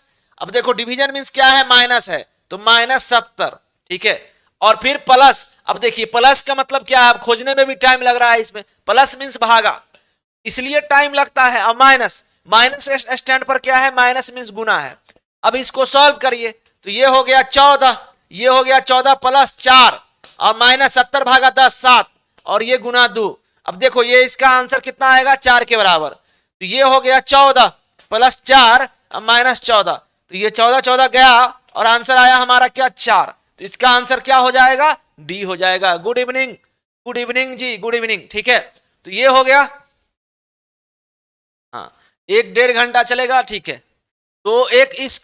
अब देखो डिवीजन मींस क्या है, माइनस है, तो -70। ठीक है, और फिर प्लस, अब देखिए प्लस का मतलब क्या है, अब खोजने में भी टाइम लग रहा है इसमें, प्लस मींस भागा, इसलिए टाइम लगता है। अब माइनस, माइनस स्टैंड पर क्या है, माइनस मींस गुना है। अब इसको सॉल्व करिए, तो ये हो गया 14, ये हो गया 14 प्लस 4 और -70 भागा 10 7 और ये गुना 2। अब देखो ये इसका आंसर कितना आएगा, 4 के बराबर। तो ये हो गया 14 प्लस 4 और -14, तो ये 14 14 गया और आंसर आया हमारा क्या, 4। तो इसका आंसर क्या हो जाएगा, डी हो जाएगा। गुड इवनिंग, गुड इवनिंग जी, गुड इवनिंग। ठीक है, तो ये हो गया, हाँ 1 1.5 घंटा चलेगा। ठीक है, तो एक इस,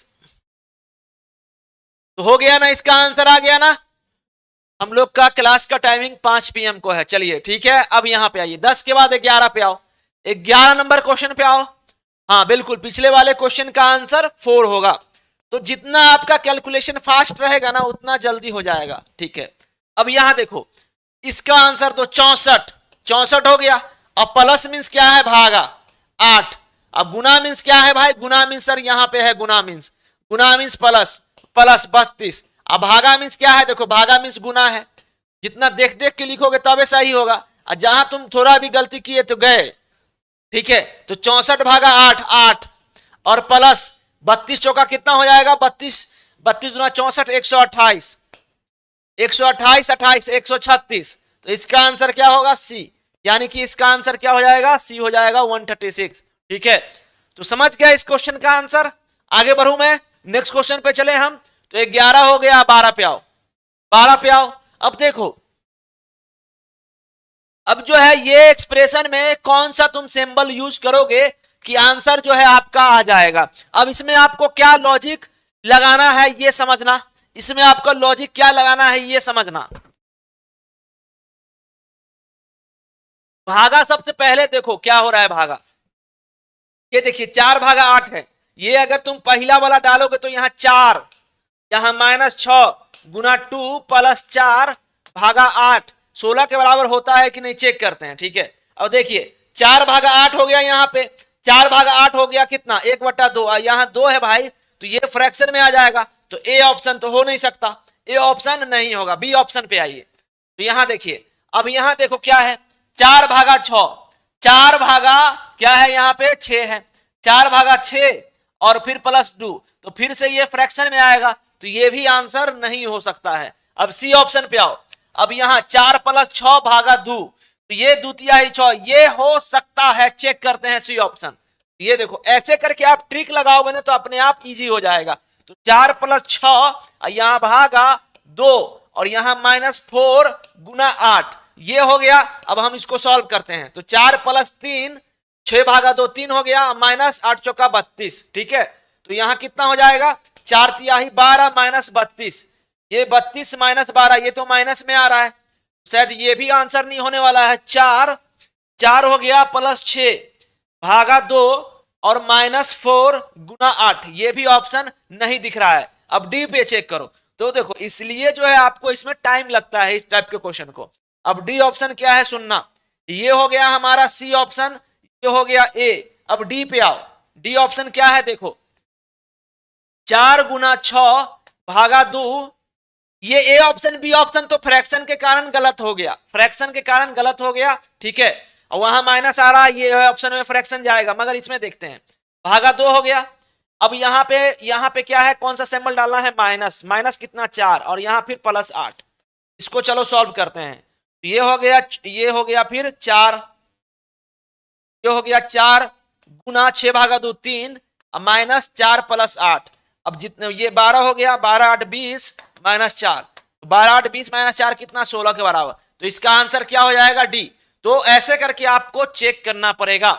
तो हो गया ना, इसका आंसर आ गया ना। हम लोग का क्लास का टाइमिंग 5 PM को है। चलिए ठीक है, अब यहां पे आइए, 10 के बाद 11 पे आओ, 11 नंबर क्वेश्चन पे आओ। हाँ बिल्कुल, पिछले वाले क्वेश्चन का आंसर 4 होगा, तो जितना आपका कैलकुलेशन फास्ट रहेगा ना उतना जल्दी हो जाएगा। ठीक है, अब यहां देखो, इसका आंसर तो 64 64 हो गया। अब प्लस मीन्स क्या है, भागा 8। अब गुना मीन्स क्या है भाई, गुना मीन्स सर यहाँ पे है गुना मीन्स प्लस प्लस 32। अब भागा मीन्स क्या है, देखो भागा मीन्स गुना है, जितना देख देख के लिखोगे तबे सही होगा, और जहां तुम थोड़ा भी गलती किए तो गए। ठीक है, तो 64 भागा 8 8 और प्लस 32 चौका कितना हो जाएगा, 32 32 गुना 64 128 128 28 136। तो इसका आंसर क्या होगा, सी, यानी कि इसका आंसर क्या हो जाएगा, सी हो जाएगा 136। ठीक है, तो समझ गया इस क्वेश्चन का आंसर। आगे बढ़ू मैं, नेक्स्ट क्वेश्चन पे चले हम। तो 11 हो गया, 12 पे आओ, 12 पे आओ। अब देखो, अब जो है ये एक्सप्रेशन में कौन सा तुम सिंबल यूज करोगे कि आंसर जो है आपका आ जाएगा। अब इसमें आपको क्या लॉजिक लगाना है ये समझना, इसमें आपको लॉजिक क्या लगाना है ये समझना। भागा सबसे पहले देखो क्या हो रहा है, भागा ये देखिए 4 भागा 8 है, ये अगर तुम पहला वाला डालोगे तो यहाँ 4, यहाँ -6 गुना 2 प्लस 4 भागा 8 16 के बराबर होता है कि नहीं चेक करते हैं। ठीक है, अब देखिए 4 भागा 8 हो गया, यहाँ पे 4 भागा 8 हो गया कितना 1/2, यहाँ 2 है भाई, तो ये फ्रैक्शन में आ जाएगा, तो ए ऑप्शन तो हो नहीं सकता, ए ऑप्शन नहीं होगा, बी ऑप्शन पे आइए। तो यहाँ देखिए, अब यहाँ देखो क्या है 4 भागा 6, 4 भागा क्या है यहाँ पे 6 है, 4 भागा 6 और फिर प्लस 2, तो फिर से ये फ्रैक्शन में आएगा, तो ये भी आंसर नहीं हो सकता है। अब सी ऑप्शन पे आओ, अब यहाँ 4 प्लस 6 भागा 2, तो ये 2/3, ये हो सकता है, चेक करते हैं सी ऑप्शन। ये देखो ऐसे करके आप ट्रिक लगाओगे ना तो अपने आप इजी हो जाएगा। तो 4 प्लस 6 यहाँ भागा 2 और यहाँ -4 गुना 8, ये हो गया। अब हम इसको सॉल्व करते हैं, तो 4 प्लस 3 6 भागा 2 3 हो गया, -8 चौका 32। ठीक है, तो यहाँ कितना हो जाएगा 4×3 12 -32, ये 32 -12, ये तो माइनस में आ रहा है, शायद ये भी आंसर नहीं होने वाला है। 4 हो गया प्लस 6 भागा 2 और -4 गुना 8, ये भी ऑप्शन नहीं दिख रहा है। अब डी पे चेक करो, तो देखो इसलिए जो है आपको इसमें टाइम लगता है इस टाइप के क्वेश्चन को। अब डी ऑप्शन क्या है सुनना, ये हो गया हमारा सी ऑप्शन, ये हो गया ए। अब डी पे आओ, डी ऑप्शन क्या है देखो 4 गुना 6 भागा 2, ये ए ऑप्शन, बी ऑप्शन तो फ्रैक्शन के कारण गलत हो गया, फ्रैक्शन के कारण गलत हो गया। ठीक है, और वहां माइनस आ रहा है, ये ऑप्शन में फ्रैक्शन जाएगा, मगर इसमें देखते हैं भागा 2 हो गया। अब यहाँ पे क्या है, कौन सा सिंबल डालना है माइनस, माइनस कितना 4 और यहाँ फिर प्लस 8, इसको चलो सॉल्व करते हैं। ये हो गया फिर 4, ये हो गया 4 गुना 6 भागा 2 3 -4 प्लस 8, अब जितने ये 12 हो गया, 12 8 20 -4, 12 8 20 -4 कितना 16 के बराबर, तो इसका आंसर क्या हो जाएगा डी। तो ऐसे करके आपको चेक करना पड़ेगा।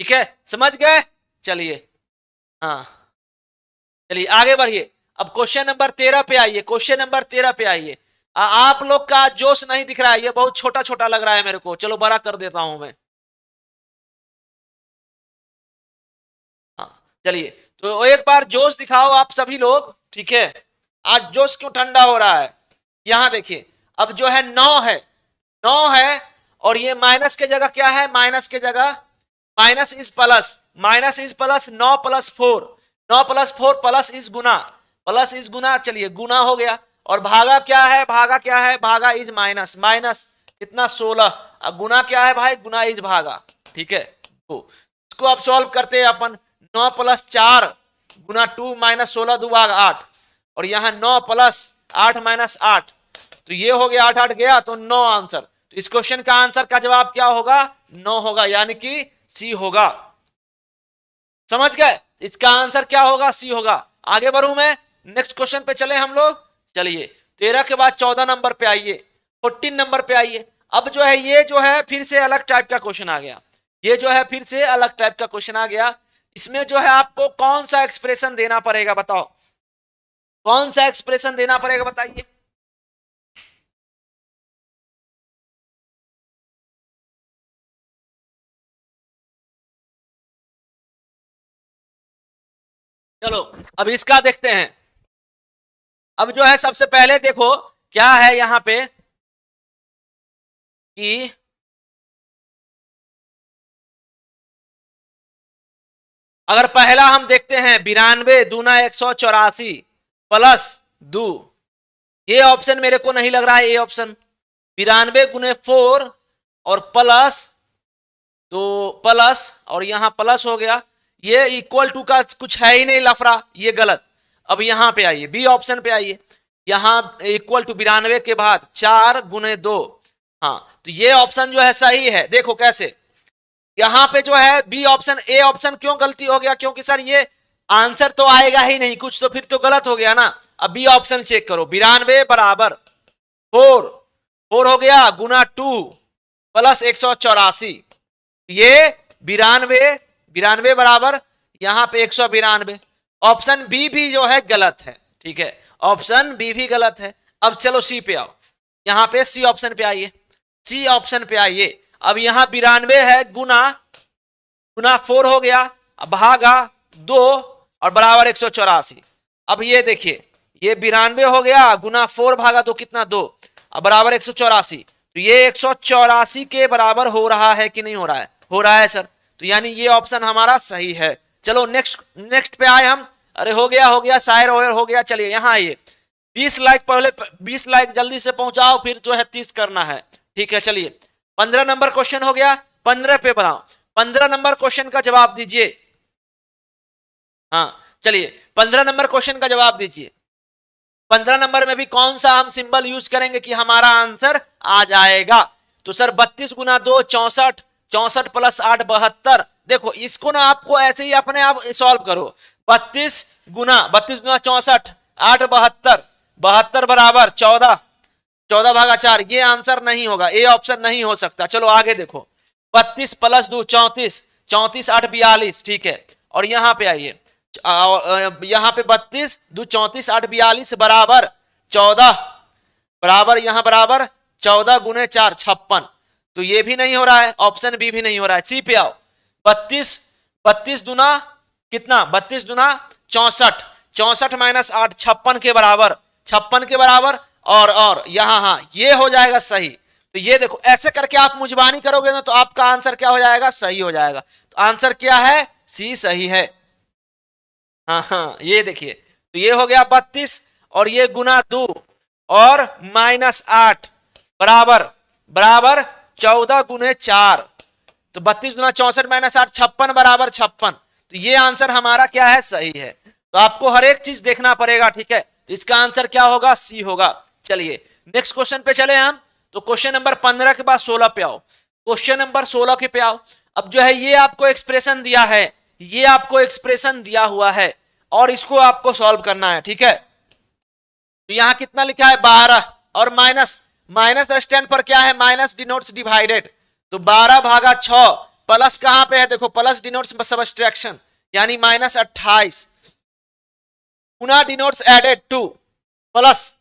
ठीक है, समझ गए, चलिए हाँ चलिए आगे बढ़िए। अब क्वेश्चन नंबर 13 पे आइए, क्वेश्चन नंबर 13 पे आइए। आप लोग का जोश नहीं दिख रहा है, ये बहुत छोटा छोटा लग रहा है मेरे को, चलो बड़ा कर देता हूं मैं। हाँ चलिए, तो एक बार जोश दिखाओ आप सभी लोग। ठीक है, आज जोश क्यों ठंडा हो रहा है, यहां देखिए, अब जो है 9 है, 9 है और ये माइनस के जगह क्या है, माइनस के जगह minus is plus, 9 plus 4, 9 plus 4 plus is गुना, चलिए गुना हो गया। और भागा क्या है, भागा इज माइनस, माइनस कितना 16, गुना क्या है भाई, गुना इज भागा। ठीक है, तो इसको अब सॉल्व करते हैं अपन। 9 प्लस 4 गुना 2 -16 2 भाग 8, और यहाँ 9 प्लस 8 -8, तो ये हो गया 8 8 गया तो 9 आंसर। तो इस क्वेश्चन का आंसर का जवाब क्या होगा, 9 होगा, यानी कि सी होगा। समझ गए, इसका आंसर क्या होगा, सी होगा। आगे बढ़ू मैं, नेक्स्ट क्वेश्चन पे चले हम लोग। चलिए 13 के बाद 14 नंबर पे आइए, 14 नंबर पे आइए। अब जो है ये जो है फिर से अलग टाइप का क्वेश्चन आ गया, ये जो है फिर से अलग टाइप का क्वेश्चन आ गया। इसमें जो है आपको कौन सा एक्सप्रेशन देना पड़ेगा, बताओ कौन सा एक्सप्रेशन देना पड़ेगा, बताइए। चलो अब इसका देखते हैं। अब जो है सबसे पहले देखो क्या है यहां पे कि अगर पहला हम देखते हैं 92 दूना 184 प्लस 2, ये ऑप्शन मेरे को नहीं लग रहा है, ये ऑप्शन 92 गुने 4 और प्लस, तो प्लस और यहां प्लस हो गया, ये इक्वल टू का कुछ है ही नहीं लफड़ा, ये गलत। अब यहां पे आइए, बी ऑप्शन पे आइए, यहां इक्वल टू 92 के बाद 4 गुने 2, हाँ तो ये ऑप्शन जो है सही है। देखो कैसे, यहां पे जो है बी ऑप्शन, ए ऑप्शन क्यों गलती हो गया, क्योंकि सर ये आंसर तो आएगा ही नहीं कुछ, तो फिर तो गलत हो गया ना। अब बी ऑप्शन चेक करो, 92 बराबर 4 हो गया गुना 2 प्लस 184, ये 92 बराबर यहां पे 192, ऑप्शन बी भी जो है गलत है। ठीक है, ऑप्शन बी भी गलत है। अब चलो सी पे आओ, यहां पे सी ऑप्शन पे आइए, सी ऑप्शन पे आइए। अब यहां 92 है गुना गुना 4 हो गया, अब भागा 2 और बराबर 184। अब ये देखिए ये 92 हो गया, गुना 4 भागा 2 कितना 2, अब बराबर 184। तो ये 184 के बराबर हो रहा है कि नहीं हो रहा है? हो रहा है सर। तो यानी ये ऑप्शन हमारा सही है। चलो नेक्स्ट पे आए हम। अरे हो गया शायर हो गया। चलिए यहाँ आइए, 20 लाइक पहले, 20 लाइक जल्दी से पहुंचाओ, फिर जो है 30 करना है। ठीक है चलिए 15 नंबर क्वेश्चन हो गया, 15 पे बनाओ। 15 नंबर क्वेश्चन का जवाब दीजिए। हाँ चलिए 15 नंबर क्वेश्चन का जवाब दीजिए। 15 नंबर में भी कौन सा हम सिंबल यूज करेंगे कि हमारा आंसर आ जाएगा? तो सर 32 गुना 2 64, 64 प्लस 8 72। देखो इसको ना आपको ऐसे ही अपने आप सॉल्व करो। 32 गुना 64 8 72, 72 बराबर 14, 14 भागा 4। ये आंसर नहीं होगा, ये ऑप्शन नहीं हो सकता। चलो आगे देखो, 32 प्लस 2 34, 34 8 42। ठीक है और यहाँ पे आइए, यहाँ पे 32 2 34 8 42 बराबर 14, बराबर यहाँ बराबर 14 गुने 4 56। तो ये भी नहीं हो रहा है, ऑप्शन बी भी नहीं हो रहा है। सी पे आओ, 32 दुना कितना, 32 दुना 64, 64 माइनस 8 56 के बराबर, 56 के बराबर और यहाँ हाँ ये हो जाएगा सही। तो ये देखो ऐसे करके आप मुजबानी करोगे ना तो आपका आंसर क्या हो जाएगा? सही हो जाएगा। तो आंसर क्या है? सी सही है। हाँ ये देखिए, तो ये हो गया 32 और ये गुना 2 और माइनस 8 बराबर 14 गुने 4। तो 32 गुना 64 माइनस 8 56 बराबर 56। तो ये आंसर हमारा क्या है? सही है। तो आपको हर एक चीज देखना पड़ेगा। ठीक है तो इसका आंसर क्या होगा? सी होगा। चलिए नेक्स्ट क्वेश्चन पे चले हम। तो क्वेश्चन नंबर 15 के बाद 16 पे आओ। क्वेश्चन नंबर 16 के पे आओ। अब जो है ये आपको एक्सप्रेशन दिया है, ये आपको एक्सप्रेशन दिया हुआ है और इसको आपको सॉल्व करना है। ठीक है तो यहां कितना लिखा है? 12 और माइनस स्टैंड पर क्या है? Minus denotes divided. तो 12 भागा 6 प्लस कहां पे है? देखो प्लस डिनोट्स सबट्रैक्शन यानी माइनस 28, गुना डिनोट्स एडेड 2 प्लस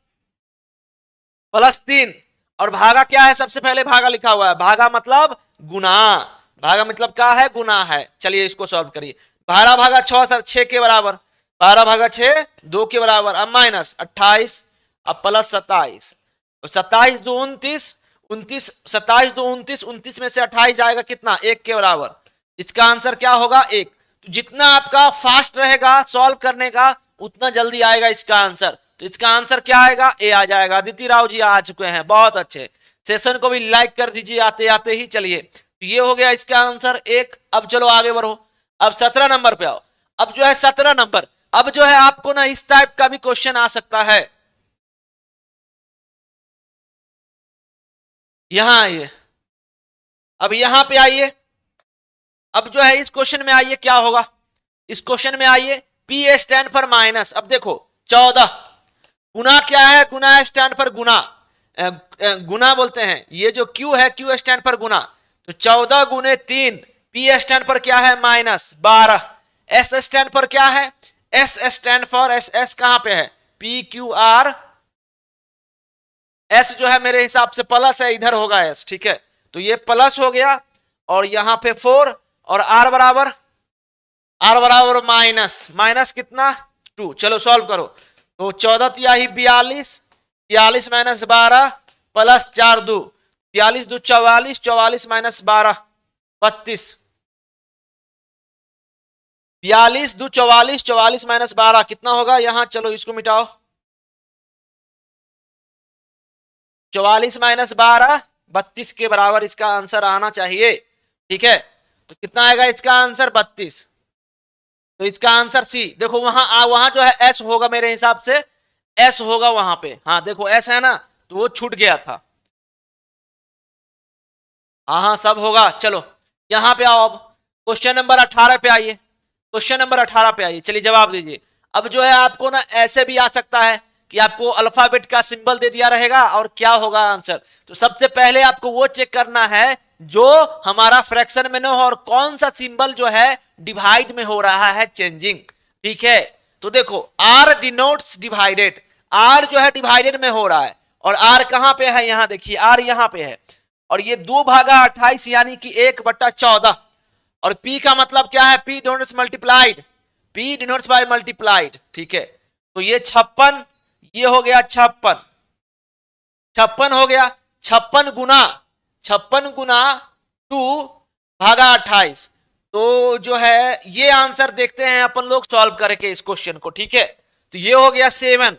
3 और भागा क्या है? सबसे पहले भागा लिखा हुआ है, भागा मतलब गुना, भागा मतलब क्या है? गुना है। चलिए इसको सॉल्व करिए। 12 भागा 6 के बराबर, 12 भागा 6 2 के बराबर, अब माइनस 28 अब प्लस 27, 27 2 29, 27 2 29, 29 में से 28 जाएगा कितना? 1 के बराबर। इसका आंसर क्या होगा? 1। तो जितना आपका फास्ट रहेगा सॉल्व करने का उतना जल्दी आएगा इसका आंसर। तो इसका आंसर क्या आएगा? ए आ जाएगा। अदिति राव जी आ चुके हैं, बहुत अच्छे। सेशन को भी लाइक कर दीजिए आते आते ही। चलिए तो ये हो गया इसका आंसर 1। अब चलो आगे बढ़ो, अब 17 नंबर पे आओ। अब जो है 17 नंबर, अब जो है आपको ना इस टाइप का भी क्वेश्चन आ सकता है। यहां आइए, अब यहां पे आइए। अब जो है इस क्वेश्चन में आइए, क्या होगा इस क्वेश्चन में? आइए पी स्टैंड पर माइनस। अब देखो 14 गुना क्या है? गुना स्टैंड पर गुना, गुना बोलते हैं। ये जो क्यू है क्यू स्टैंड पर गुना, तो 14 गुने 3। पी स्टैंड पर क्या है? माइनस 12। एस स्टैंड पर क्या है? एस स्टैंड फॉर एस कहां पे है? P Q R. एस जो है मेरे हिसाब से प्लस है, इधर होगा एस। ठीक है तो ये प्लस हो गया और यहां पे 4 और आर बराबर माइनस कितना? 2। चलो सॉल्व करो। तो 14 तिहाई 42, 42 माइनस 12 प्लस 4 2, 43 2 44, 44 माइनस 12 32, 42 2 44, 44 माइनस 12 कितना होगा? यहां चलो इसको मिटाओ। 44 माइनस 12 32 के बराबर इसका आंसर आना चाहिए। ठीक है तो कितना आएगा इसका आंसर? 32। तो इसका आंसर सी। देखो वहां जो है एस होगा, मेरे हिसाब से एस होगा वहां पे। हाँ देखो एस है ना, तो वो छूट गया था। हाँ सब होगा। चलो यहां पे आओ। अब क्वेश्चन नंबर 18 पे आइए। क्वेश्चन नंबर 18 पे आइए, चलिए जवाब दीजिए। अब जो है आपको ना ऐसे भी आ सकता है कि आपको अल्फाबेट का सिंबल दे दिया रहेगा और क्या होगा आंसर। तो सबसे पहले आपको वो चेक करना है जो हमारा फ्रैक्शन में ना हो और कौन सा सिंबल जो है डिवाइड में हो रहा है चेंजिंग। ठीक है तो देखो आर डिनोट्स डिवाइडेड, आर जो है डिवाइडेड में हो रहा है और आर कहां पे है? यहां देखिए आर यहां पे है और ये 2 भागा 28 यानी कि 1/14। और p का मतलब क्या है, p denotes multiplied, p denotes by multiplied, ठीक है। तो ये 56, ये हो गया 56, 56 हो गया, 56 गुना 2 भागा 28। तो जो है ये आंसर देखते हैं अपन लोग सॉल्व करके इस क्वेश्चन को, ठीक है। तो ये हो गया 7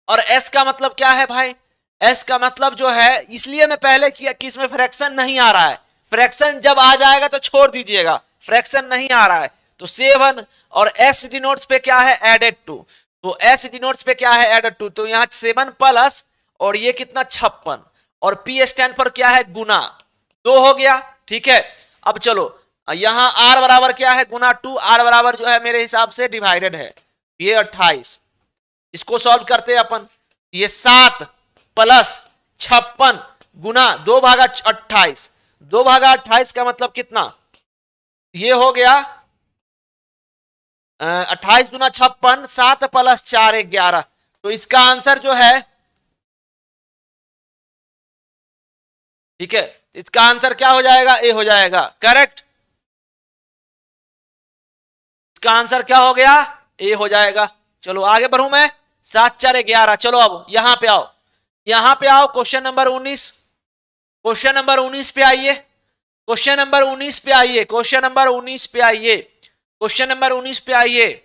और s का मतलब क्या है भाई, s का मतलब जो है, इसलिए मैं पहले किया कि इसमें फ्रैक्शन नहीं आ रहा है, फ्रैक्शन जब आ जाएगा तो छोड़ दीजिएगा, फ्रैक्शन नहीं आ रहा है। तो 7 और s डिनोट्स पे क्या है, एडेड टू, तो s डिनोट्स पे क्या है, एडेड टू, तो यहाँ 7 प्लस और ये कितना 56 और p स्टैंड पर क्या है, गुना 2 हो गया, ठीक है। अब चलो यहां r बराबर क्या है, गुना 2, r बराबर जो है मेरे हिसाब से डिवाइडेड है, ये 28, इसको सॉल्व करते हैं अपन। ये 7 प्लस 56 गुना 2 भागा 28, 2 भागा 28 का मतलब कितना, ये हो गया 28 गुना 56, 7 प्लस 4 11, तो इसका आंसर जो है, ठीक है, इसका आंसर क्या हो जाएगा, ए हो जाएगा, करेक्ट। इसका आंसर क्या हो गया, ए हो जाएगा। चलो आगे बढ़ू मैं, 7 4 11, चलो अब यहां पे आओ, यहां पे आओ, क्वेश्चन नंबर 19, क्वेश्चन नंबर 19 पे आइए, क्वेश्चन नंबर 19 पे आइए, क्वेश्चन नंबर 19 पे आइए, क्वेश्चन नंबर 19 पे आइए।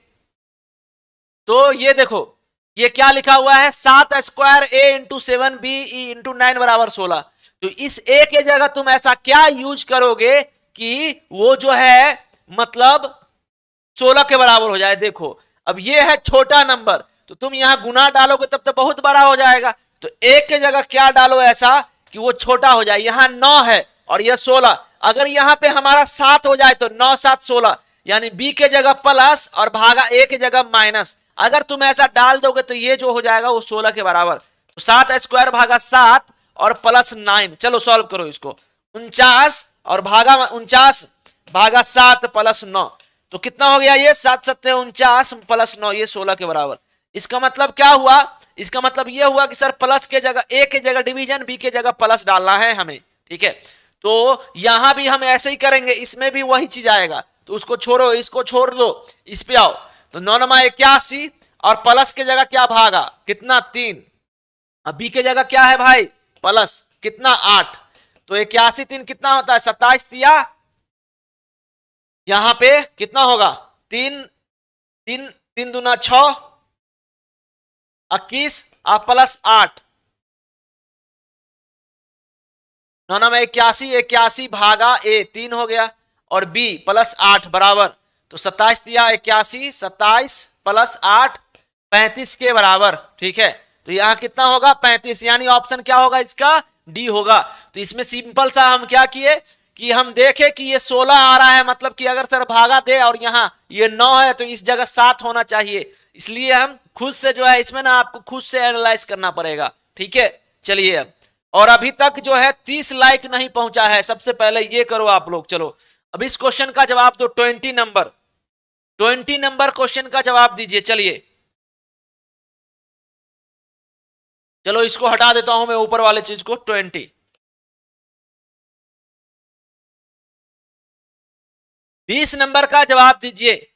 तो ये देखो, ये क्या लिखा हुआ है, 7 स्क्वायर ए इंटू 7 बी इंटू 9 बराबर 16। तो इस ए के जगह तुम ऐसा क्या यूज करोगे कि वो जो है मतलब 16 के बराबर हो जाए। देखो अब ये है छोटा नंबर, तो तुम यहां गुना डालोगे तब तो बहुत बड़ा हो जाएगा, तो एक के जगह क्या डालो ऐसा कि वो छोटा हो जाए। यहां 9 है और यह 16, अगर यहां पे हमारा 7 हो जाए तो 9 7 16, यानी बी के जगह प्लस और भागा ए के जगह माइनस, अगर तुम ऐसा डाल दोगे तो ये जो हो जाएगा वो 16 के बराबर। तो 7 स्क्वायर भागा 7 और प्लस 9, चलो सॉल्व करो इसको, 49 और भागा 49 भागा 7 प्लस 9, तो कितना हो गया, ये 7 7 49 प्लस 9, ये 16 के बराबर। इसका मतलब क्या हुआ, इसका मतलब ये हुआ कि सर प्लस के जगह, ए के जगह डिवीजन, बी के जगह प्लस डालना है हमें, ठीक है। तो यहां भी हम ऐसे ही करेंगे, इसमें भी वही चीज आएगा, तो उसको छोड़ो, इसको छोड़ दो, इस पे आओ। तो 9 9 81 और प्लस के जगह क्या भागा, कितना 3, अब बी के जगह क्या है भाई, प्लस कितना 8, तो 81 3 कितना होता है, 27 तिया, यहां पे कितना होगा, 3 3 3 दूना 6, 21 और प्लस 8, 9 9 81, 81 भागा ए 3 हो गया और बी प्लस 8 बराबर, तो 27 दिया 81, 27 प्लस 8 35 के बराबर, ठीक है। तो यहां कितना होगा 35, यानी ऑप्शन क्या होगा इसका, डी होगा। तो इसमें सिंपल सा हम क्या किए कि हम देखे कि ये 16 आ रहा है, मतलब कि अगर सर भागा दे और यहाँ ये 9 है तो इस जगह 7 होना चाहिए, इसलिए हम खुद से जो है इसमें ना आपको खुद से एनालाइज करना पड़ेगा, ठीक है। चलिए अब, और अभी तक जो है 30 लाइक नहीं पहुंचा है, सबसे पहले ये करो आप लोग। चलो अब इस क्वेश्चन का जवाब दो, 20 नंबर क्वेश्चन का जवाब दीजिए। चलिए चलो इसको हटा देता हूं मैं ऊपर वाले चीज को, 20 नंबर का जवाब दीजिए।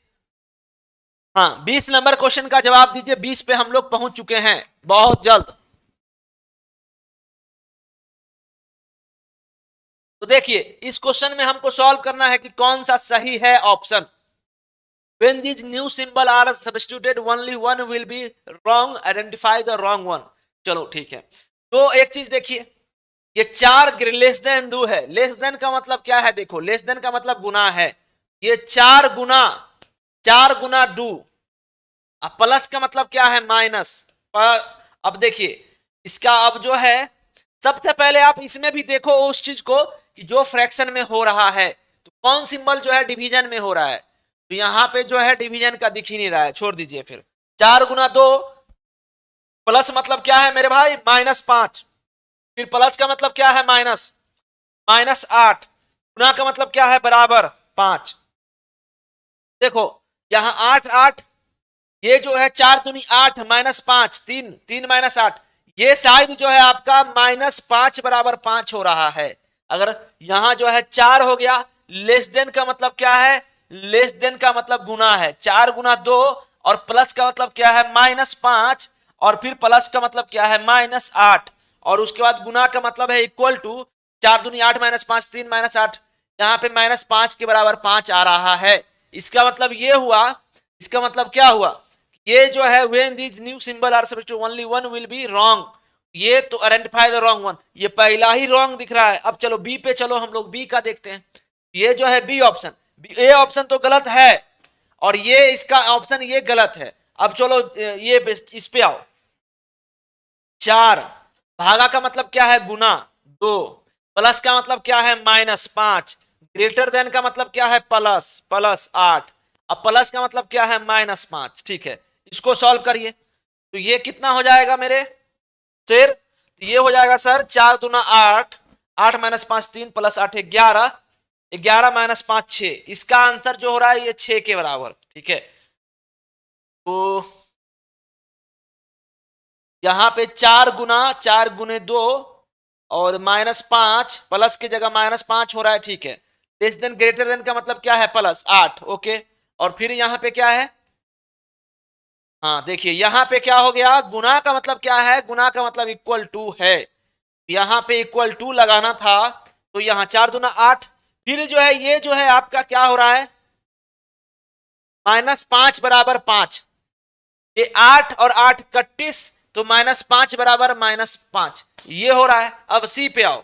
हाँ 20 नंबर क्वेश्चन का जवाब दीजिए, 20 पे हम लोग पहुंच चुके हैं बहुत जल्द। तो देखिए इस क्वेश्चन में हमको सॉल्व करना है कि कौन सा सही है option. When these new symbol are substituted, only one will be wrong. Identify the wrong one. चलो ठीक है। तो एक चीज देखिए, ये 4 लेस देन दो है, लेस देन का मतलब क्या है, देखो लेस देन का मतलब गुना है, ये 4 गुना डू, अब प्लस का मतलब क्या है माइनस। अब देखिए इसका अब जो है, सबसे पहले आप इसमें भी देखो उस चीज को कि जो फ्रैक्शन में हो रहा है, तो कौन सिंबल जो है डिवीजन में हो रहा है, तो यहां पे जो है डिवीजन का दिख ही नहीं रहा है, छोड़ दीजिए। फिर 4 गुना 2 प्लस मतलब क्या है मेरे भाई, -5, फिर प्लस का मतलब क्या है -8, गुना का मतलब क्या है बराबर 5। देखो यहां 8 8, ये जो है 4 दूनी 8 -5 3 3 -8, ये शायद जो है आपका -5 बराबर 5 हो रहा है। अगर यहां जो है 4 हो गया, लेस देन का मतलब क्या है, लेस देन का मतलब गुना है, 4 गुना 2, और प्लस का मतलब क्या है -5, और फिर प्लस का मतलब क्या है -8, और उसके बाद गुना का मतलब है इक्वल टू 4 दूनी 8 -5 3 -8, यहाँ पे -5 के बराबर 5 आ रहा है। इसका मतलब ये हुआ, इसका मतलब क्या हुआ, ये जो है when these new symbol are subject to only one will be wrong, ये तो आइडेंटिफाई द रॉन्ग वन, ये पहला ही रॉन्ग दिख रहा है। अब चलो बी पे चलो, हम लोग बी का देखते हैं। ये जो है बी ऑप्शन, ए ऑप्शन तो गलत है, और ये इसका ऑप्शन ये गलत है। अब चलो ये इस पे आओ, 4 भागा का मतलब क्या है गुना, 2 प्लस का मतलब क्या है -5, ग्रेटर देन का मतलब क्या है +8, अब प्लस का मतलब क्या है -5। ठीक है, इसको सॉल्व करिए तो ये कितना हो जाएगा मेरे सर, तो ये हो जाएगा सर 4 दूना 8, 8 -5 3 +8 11, 11 -5 6, इसका आंसर जो हो रहा है ये 6 के बराबर। ठीक है, तो यहां पे 4 गुने 2 और -5 प्लस की जगह -5 हो रहा है। ठीक है, लेस देन ग्रेटर देन का मतलब क्या है +8। ओके, और फिर यहाँ पे क्या है, हाँ देखिए यहाँ पे क्या हो गया, गुना का मतलब क्या है, गुना का मतलब इक्वल टू है, यहाँ पे इक्वल टू लगाना था, तो यहाँ 4 दूना 8, फिर जो है ये जो है आपका क्या हो रहा है -5 बराबर 5, ये 8 और 8 31, तो -5 बराबर -5, ये हो रहा है। अब सी पे आओ,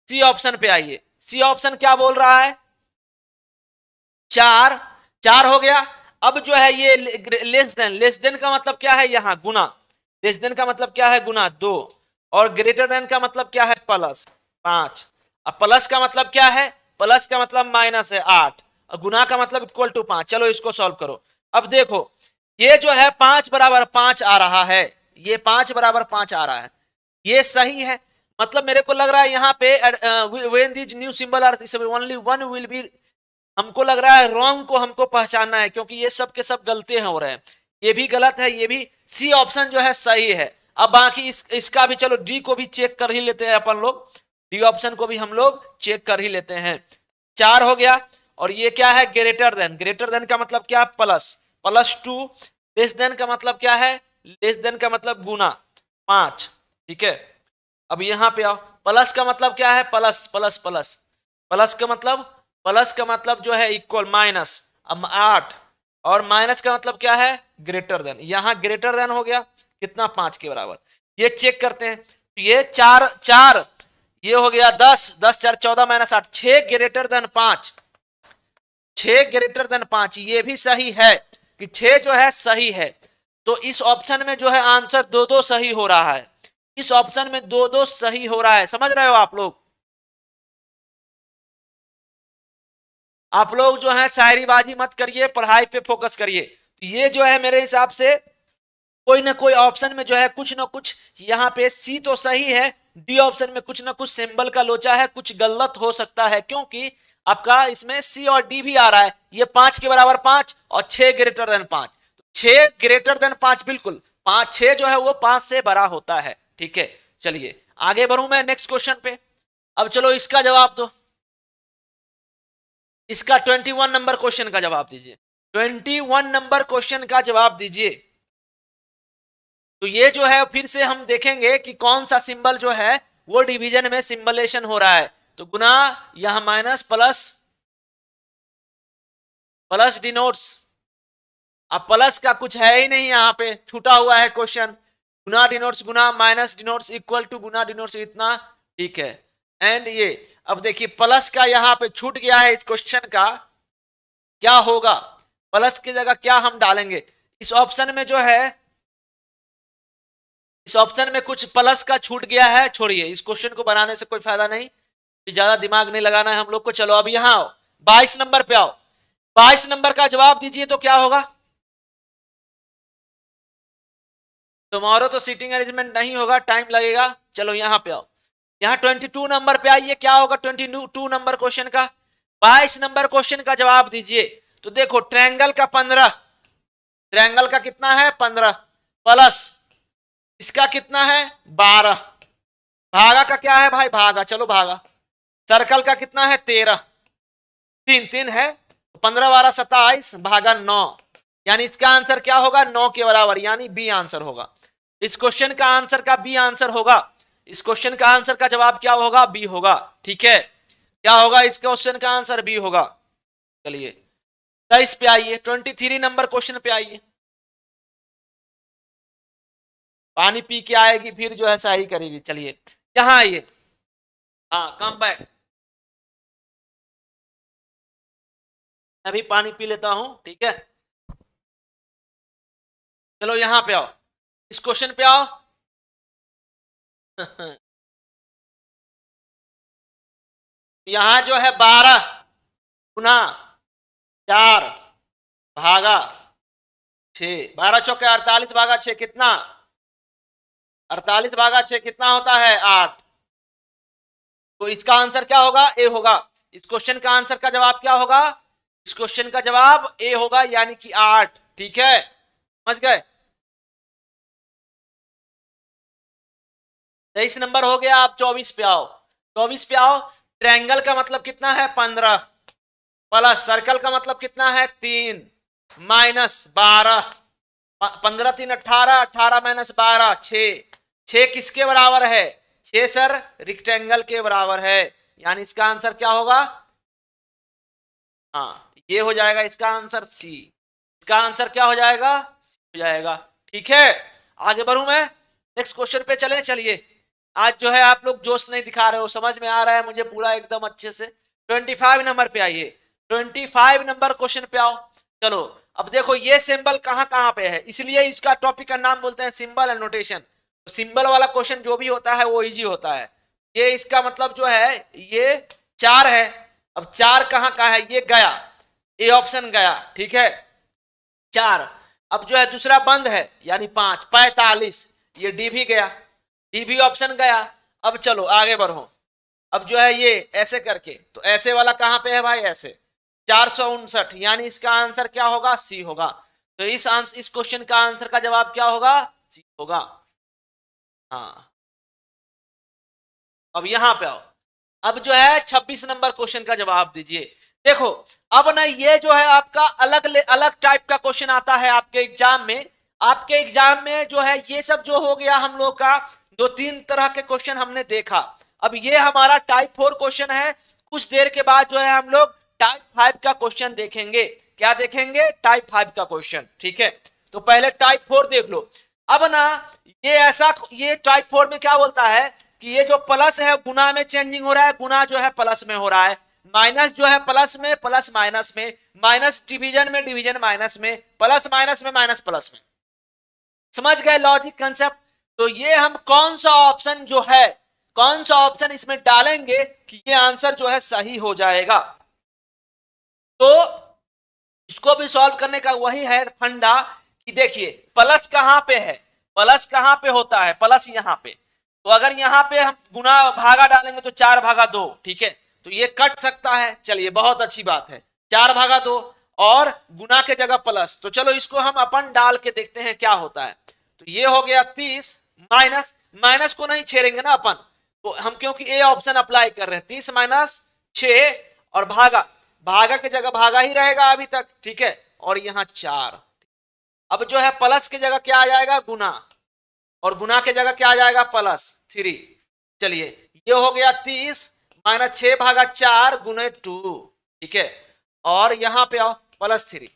सी ऑप्शन पे आइए, सी ऑप्शन क्या बोल रहा है, 4 4 हो गया। अब जो है ये लेस देन का मतलब क्या है, यहाँ गुना, लेस देन का मतलब क्या है गुना 2, और ग्रेटर देन का मतलब क्या है +5, अब प्लस का मतलब क्या है, प्लस का मतलब माइनस है 8, और गुना का मतलब इक्वल टू 5। चलो इसको सॉल्व करो। अब देखो ये जो है 5 बराबर 5 आ रहा है, ये 5 बराबर 5 आ रहा है, ये सही है। मतलब मेरे को लग रहा है यहाँ पे when these new symbol are only one will be, हमको लग रहा है रॉन्ग को हमको पहचानना है, क्योंकि ये सब के सब गलती हो रहे हैं, ये भी गलत है, ये भी, सी ऑप्शन जो है सही है। अब बाकी इसका भी चलो डी को भी चेक कर ही लेते हैं अपन लोग, डी ऑप्शन को भी हम लोग चेक कर ही लेते हैं। 4 हो गया, और ये क्या है ग्रेटर देन, ग्रेटर देन का मतलब क्या +2, लेस देन का मतलब क्या है, लेस देन का मतलब गुना 5। ठीक है, अब यहां पे आओ, प्लस का मतलब क्या है प्लस प्लस प्लस, प्लस का मतलब जो है इक्वल माइनस, अब 8, और माइनस का मतलब क्या है ग्रेटर देन, यहां ग्रेटर देन हो गया कितना 5 के बराबर। ये चेक करते हैं, तो ये 4 4, ये हो गया 10 10 4 14 -8, 6 ग्रेटर देन 5, 6 ग्रेटर देन 5, ये भी सही है कि 6 जो है सही है। तो इस ऑप्शन में जो है आंसर 2 सही हो रहा है, इस ऑप्शन में 2 सही हो रहा है। समझ रहे हो आप लोग, आप लोग जो है शायरीबाजी मत करिए, पढ़ाई पे फोकस करिए। ये जो है मेरे हिसाब से कोई ना कोई ऑप्शन में जो है कुछ ना कुछ, यहाँ पे सी तो सही है, डी ऑप्शन में कुछ ना कुछ सिंबल का लोचा है, कुछ गलत हो सकता है, क्योंकि आपका इसमें सी और डी भी आ रहा है, ये 5 के बराबर 5 और 6 ग्रेटर देन 5, 6 ग्रेटर देन 5 बिल्कुल, 5 6 जो है वो 5 से बड़ा होता है। ठीक है, चलिए आगे बढ़ूं मैं नेक्स्ट क्वेश्चन पे। अब चलो इसका जवाब दो, इसका 21 नंबर क्वेश्चन का जवाब दीजिए, 21 नंबर क्वेश्चन का जवाब दीजिए। तो ये जो है फिर से हम देखेंगे कि कौन सा सिंबल जो है वो डिवीजन में सिंबलेशन हो रहा है। तो गुना, यहां माइनस, प्लस, प्लस डिनोट्स, अब प्लस का कुछ है ही नहीं, यहाँ पे छूटा हुआ है क्वेश्चन, गुना डिनोट्स गुना, माइनस डिनोट्स इक्वल टू गुना डिनोट्स इतना। ठीक है, एंड ये अब देखिए प्लस का यहाँ पे छूट गया है, इस क्वेश्चन का क्या होगा, प्लस की जगह क्या हम डालेंगे, इस ऑप्शन में जो है, इस ऑप्शन में कुछ प्लस का छूट गया है, छोड़िए इस क्वेश्चन को बनाने से कोई फायदा नहीं, ज्यादा दिमाग नहीं लगाना है हम लोग को। चलो अब यहां आओ, 22 नंबर पे आओ, 22 नंबर का जवाब दीजिए तो क्या होगा। टुमारो तो सीटिंग अरेंजमेंट नहीं होगा, टाइम लगेगा। चलो यहां पे आओ, यहां 22 नंबर पे आइए, क्या होगा 22 नंबर क्वेश्चन का, 22 नंबर क्वेश्चन का जवाब दीजिए। तो देखो ट्रायंगल का 15, ट्रायंगल का कितना है 15, प्लस इसका कितना है 12, भागा का क्या है भाई भागा, चलो भागा, सर्कल का कितना है 13, तीन तीन है, 15 12 27 भागा 9, यानी इसका आंसर क्या होगा, 9 के बराबर, यानी बी आंसर होगा। इस क्वेश्चन का आंसर का बी आंसर होगा। इस क्वेश्चन का आंसर का जवाब क्या होगा, बी होगा। ठीक है, क्या होगा इस क्वेश्चन का आंसर, बी होगा। चलिए 23 पे आइए, 23 नंबर क्वेश्चन पे आइए। पानी पी के आएगी फिर जो है सही करेगी। चलिए यहां आइए, हाँ कम बैक, अभी पानी पी लेता हूं, ठीक है। चलो यहां पे आओ, इस क्वेश्चन पे आओ। यहां जो है 12 गुना 4 भागा 6, 12 चौके 48 भागा 6 कितना, 48 भागा 6 कितना होता है, 8। तो इसका आंसर क्या होगा, ए होगा। इस क्वेश्चन का आंसर का जवाब क्या होगा, इस क्वेश्चन का जवाब ए होगा, यानी कि 8। ठीक है, समझ गए। 23 नंबर हो गया, आप 24 पे आओ। 24 पे आओ, ट्रायंगल का मतलब कितना है, 15 प्लस सर्कल का मतलब कितना है, 3 माइनस 12, 15 3 18, 18 माइनस 12 6, 6 किसके बराबर है, 6 सर रेक्टेंगल के बराबर है, यानी इसका आंसर क्या होगा, हाँ ये हो जाएगा इसका आंसर सी। इसका आंसर क्या हो जाएगा, सी हो जाएगा। ठीक है, आगे बढ़ूं मैं, नेक्स्ट क्वेश्चन पे चले। चलिए आज जो है आप लोग जोश नहीं दिखा रहे हो, समझ में आ रहा है मुझे पूरा एकदम अच्छे से। 25 नंबर पे आइए, 25 नंबर क्वेश्चन पे आओ। चलो अब देखो ये सिंबल कहां कहां पे है, इसलिए इसका टॉपिक का नाम बोलते हैं सिंबल एंड नोटेशन। सिंबल वाला क्वेश्चन जो भी होता है वो इजी होता है। ये इसका मतलब जो है ये 4 है, अब 4 कहां कहां है, ये गया, ए ऑप्शन गया, ठीक है 4। अब जो है दूसरा बंद है यानी 5, 45, ये डी भी गया, डी भी ऑप्शन गया। अब चलो आगे बढ़ो, अब जो है ये ऐसे करके, तो ऐसे वाला कहां पे है भाई, ऐसे 459, यानी इसका आंसर क्या होगा, सी होगा। तो इस क्वेश्चन का आंसर का जवाब क्या होगा, सी होगा। हाँ अब यहां पे आओ, अब जो है 26 नंबर क्वेश्चन का जवाब दीजिए। देखो अब ना ये जो है आपका अलग टाइप का क्वेश्चन आता है आपके एग्जाम में। आपके एग्जाम में जो है ये सब जो हो गया हम लोग का, 2-3 तरह के क्वेश्चन हमने देखा। अब ये हमारा टाइप 4 क्वेश्चन है। कुछ देर के बाद जो है हम लोग टाइप 5 का क्वेश्चन देखेंगे। क्या देखेंगे, टाइप 5 का क्वेश्चन। ठीक है, तो पहले टाइप 4 देख लो। अब ना ये ऐसा, ये टाइप 4 में क्या बोलता है कि ये जो प्लस है गुना में चेंजिंग हो रहा है, गुना जो है प्लस में हो रहा है, माइनस जो है प्लस में, प्लस माइनस में, माइनस डिवीजन में, डिवीजन माइनस में, प्लस माइनस में, माइनस प्लस में। समझ गए लॉजिक कंसेप्ट। तो ये हम कौन सा ऑप्शन जो है, कौन सा ऑप्शन इसमें डालेंगे कि ये आंसर जो है सही हो जाएगा। तो इसको भी सॉल्व करने का वही है फंडा कि देखिए प्लस कहां पे है, प्लस कहां पे होता है, प्लस यहां पे। तो अगर यहां पे हम गुना भागा डालेंगे तो 4 भागा 2, ठीक है, तो ये कट सकता है। चलिए बहुत अच्छी बात है, 4 भागा 2 और गुना के जगह प्लस। तो चलो इसको हम अपन डाल के देखते हैं क्या होता है। तो ये हो गया 30 माइनस, माइनस को नहीं छेड़ेंगे ना अपन, तो हम क्योंकि ए ऑप्शन अप्लाई कर रहे हैं, 30 माइनस 6 और भागा, भागा की जगह भागा ही रहेगा अभी तक, ठीक है, और यहां 4। अब जो है प्लस की जगह क्या आ जाएगा, गुना, और गुना की जगह क्या आ जाएगा, प्लस 3। चलिए ये हो गया 30 माइनस 6 भागा 4 गुने 2, ठीक है, और यहां पे आओ प्लस 3,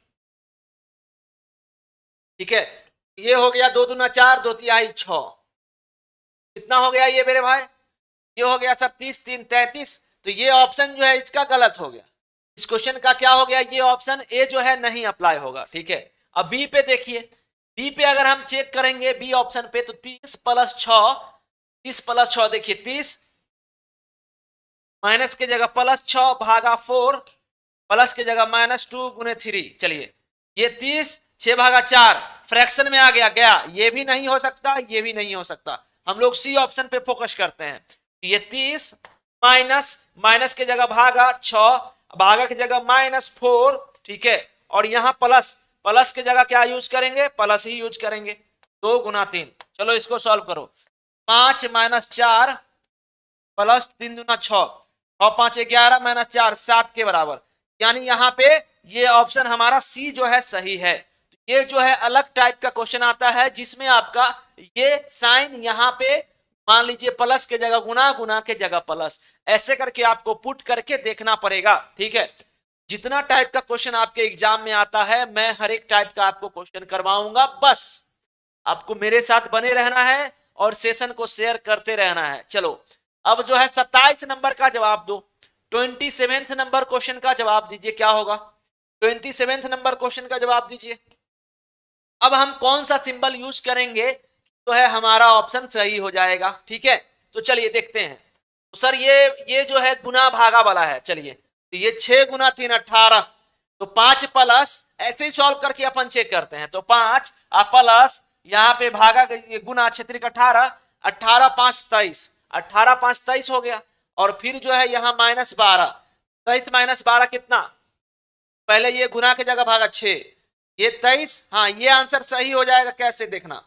ठीक है, ये हो गया 2 दूना 4, 2 तिहाई 6, कितना हो गया ये मेरे भाई, ये हो गया सर 30 3 33। तो ये ऑप्शन जो है इसका गलत हो गया। इस क्वेश्चन का क्या हो गया, ये ऑप्शन ए जो है नहीं अप्लाई होगा। ठीक है, अब बी पे देखिए, बी पे अगर हम चेक करेंगे बी ऑप्शन पे, तो 30 प्लस 6, 30 प्लस 6, देखिए 30 माइनस के जगह प्लस 6 भागा 4, प्लस के जगह माइनस 2 गुने 3। चलिए ये 30 6 भागा 4 फ्रैक्शन में आ गया, गया, ये भी नहीं हो सकता, ये भी नहीं हो सकता। हम लोग सी ऑप्शन पे फोकस करते हैं। ये 30 माइनस, माइनस के जगह भागा 6, भागा की जगह माइनस 4, ठीक है, और यहां प्लस, प्लस की जगह क्या यूज करेंगे, प्लस ही यूज करेंगे, 2 गुना 3। चलो इसको सॉल्व करो, 5 माइनस 4 प्लस 3 दूना 6, और 5 11 माइनस 4 7 के बराबर। यानी यहाँ पे ये ऑप्शन हमारा सी जो है सही है। ये जो है अलग टाइप का क्वेश्चन आता है जिसमें आपका ये साइन यहाँ पे मान लीजिए प्लस के जगह गुना, गुना के जगह प्लस, ऐसे करके आपको पुट करके देखना पड़ेगा। ठीक है, जितना टाइप का क्वेश्चन आपके एग्जाम में आता है मैं हर एक टाइप का आपको क्वेश्चन करवाऊंगा। बस आपको मेरे साथ बने रहना है और सेशन को शेयर करते रहना है। चलो अब जो है 27 नंबर का जवाब दो। 27 नंबर क्वेश्चन का जवाब दीजिए, क्या होगा? 27 नंबर क्वेश्चन का जवाब दीजिए। अब हम कौन सा सिंबल यूज करेंगे तो है हमारा ऑप्शन सही हो जाएगा। ठीक है, तो चलिए देखते हैं। तो सर ये जो है गुना भागा वाला है। चलिए तो ये 6 गुना 3 18, तो 5 प्लस, ऐसे ही सॉल्व करके अपन चेक करते हैं। तो 5 प्लस यहाँ पे भागा गुना 6 3 18, 18 5 23, 18 5 23 हो गया। और फिर जो है यहाँ -12, 23 -12 कितना? पहले ये गुना के जगह भागा 6, ये 23। हाँ ये आंसर सही हो जाएगा। कैसे देखना,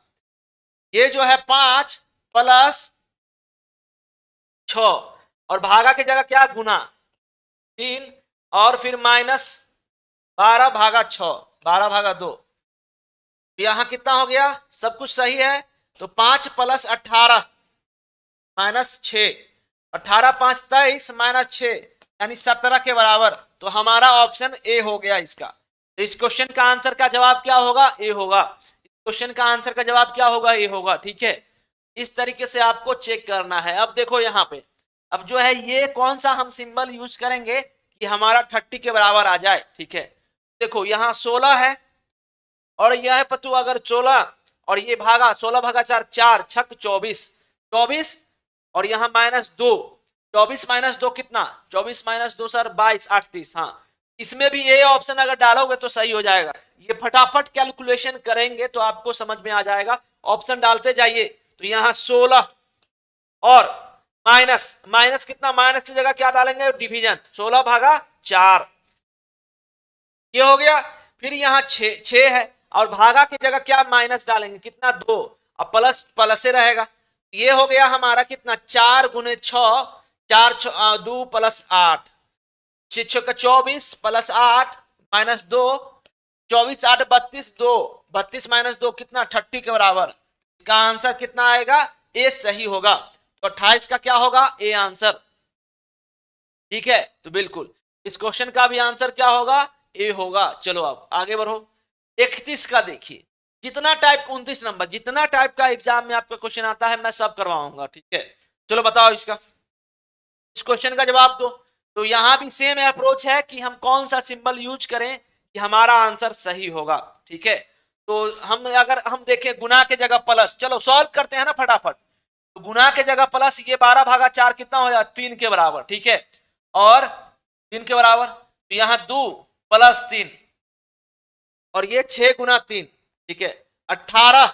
ये जो है 5 प्लस 6 और भागा की जगह क्या? गुना 3 और फिर -12 भागा 6, 12 भागा 2, यहां कितना हो गया? सब कुछ सही है। तो 5 प्लस 18 -6, 18 5 23 -6 यानी 17 के बराबर। तो हमारा ऑप्शन ए हो गया इसका। तो इस क्वेश्चन का आंसर का जवाब क्या होगा? ए होगा। क्वेश्चन का आंसर का जवाब क्या होगा? ए होगा। ठीक है, इस तरीके से आपको चेक करना है। अब देखो यहाँ पे, अब जो है ये कौन सा हम सिंबल यूज करेंगे कि हमारा 30 के बराबर आ जाए। ठीक है, देखो यहाँ 16 है और यह है पतु अगर 16 और ये भागा 16 भागा 4, 4 छक 24, 24 और यहाँ -2, 24 -2 कितना? 24 -2 सर 22, 8 30। हाँ इसमें भी ये ऑप्शन अगर डालोगे तो सही हो जाएगा। ये फटाफट कैलकुलेशन करेंगे तो आपको समझ में आ जाएगा। ऑप्शन डालते जाइए। तो यहाँ 16 और माइनस कितना? माइनस की जगह क्या डालेंगे? डिवीजन, 16 भागा 4, ये हो गया। फिर यहाँ 6 है और भागा की जगह क्या? माइनस डालेंगे, कितना? 2, अब प्लस प्लस से रहेगा। ये हो गया हमारा कितना? 4 गुने 6, 4 2 प्लस 8, 6 का 24 प्लस 8 -2, 24 8 32, 2 32 -2 कितना? 30 के बराबर। इसका आंसर कितना आएगा? ए सही होगा। तो 28 का क्या होगा? A answer. ठीक है, तो बिल्कुल इस क्वेश्चन का भी आंसर क्या होगा? ए होगा। चलो अब आगे बढ़ो। 31 का देखिए, जितना टाइप 29 नंबर, जितना टाइप का एग्जाम में आपका क्वेश्चन आता है मैं सब करवाऊंगा। ठीक है, चलो बताओ इसका, इस क्वेश्चन का जवाब दो। तो यहां भी सेम अप्रोच है कि हम कौन सा सिंबल यूज करें कि हमारा आंसर सही होगा। ठीक है, तो अगर हम देखें गुना के जगह प्लस, चलो सॉल्व करते हैं ना फटाफट। तो गुना के जगह प्लस, ये 12 भागा 4 कितना हो जाए? 3 के बराबर। ठीक है, और 3 के बराबर, तो यहाँ 2 प्लस 3 और ये 6 गुना 3। ठीक है, 18,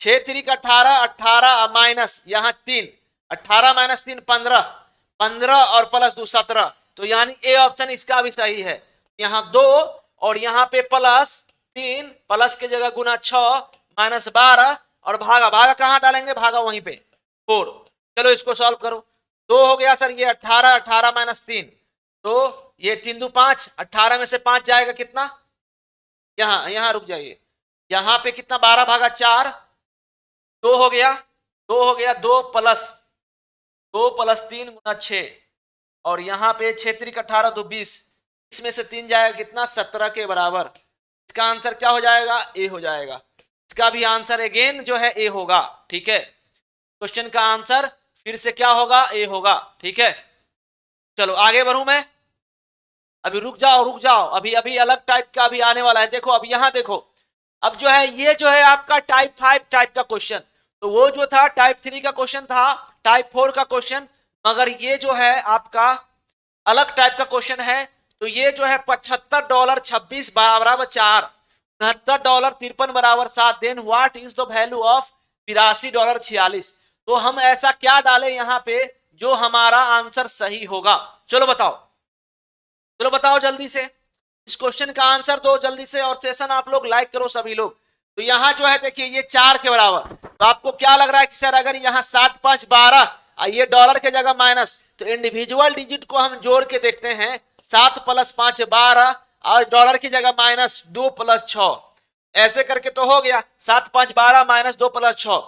6 3 का 18, 18 माइनस यहाँ 3, 18 - 3 15, 15 और प्लस 2 17। तो यानी ए ऑप्शन इसका भी सही है। यहाँ 2 और यहाँ पे प्लस 3, प्लस के जगह गुना 6 -12 और भागा, भागा कहाँ डालेंगे? भागा वहीं पे 4। चलो इसको सॉल्व करो। 2 हो गया सर, ये 18, 18 - 3, तो ये 3 2 5, 18 में से 5 जाएगा कितना? यहाँ रुक जाइए, यहाँ पे कितना? 12 भागा 4, 2 हो गया, 2 हो गया, 2 प्लस 3 गुना 6 और यहाँ पे 6 3 18 2 20, इसमें से 3 जाएगा कितना? 17 के बराबर। इसका आंसर क्या हो जाएगा? ए हो जाएगा। इसका भी आंसर अगेन जो है ए होगा। ठीक है, क्वेश्चन का आंसर फिर से क्या होगा? ए होगा। ठीक है, चलो आगे बढ़ूं मैं। अभी रुक जाओ, अभी अलग टाइप का अभी आने वाला है। देखो अब यहाँ देखो, अब जो है ये जो है आपका टाइप 5 टाइप का क्वेश्चन, तो वो जो था टाइप 3 का क्वेश्चन था, टाइप 4 का क्वेश्चन, मगर ये जो है आपका अलग टाइप का क्वेश्चन है। तो ये जो है $75 26 बराबर 4, $69 53 बराबर 7, then what is the value of $82 46। तो हम ऐसा क्या डालें यहाँ पे जो हमारा आंसर सही होगा? चलो बताओ जल्दी से, इस क्वेश्चन का आंसर दो जल्दी से और सेशन आप लोग लाइक करो सभी लोग। तो यहाँ जो है देखिए ये 4 के बराबर, तो आपको क्या लग रहा है कि सर अगर यहाँ 7 5 12 ये डॉलर के जगह माइनस, तो इंडिविजुअल डिजिट को हम जोड़ के देखते हैं 7 + 5 12 और डॉलर की जगह -2 + 6, ऐसे करके तो हो गया 7 × 5 = 12 -2 + 6,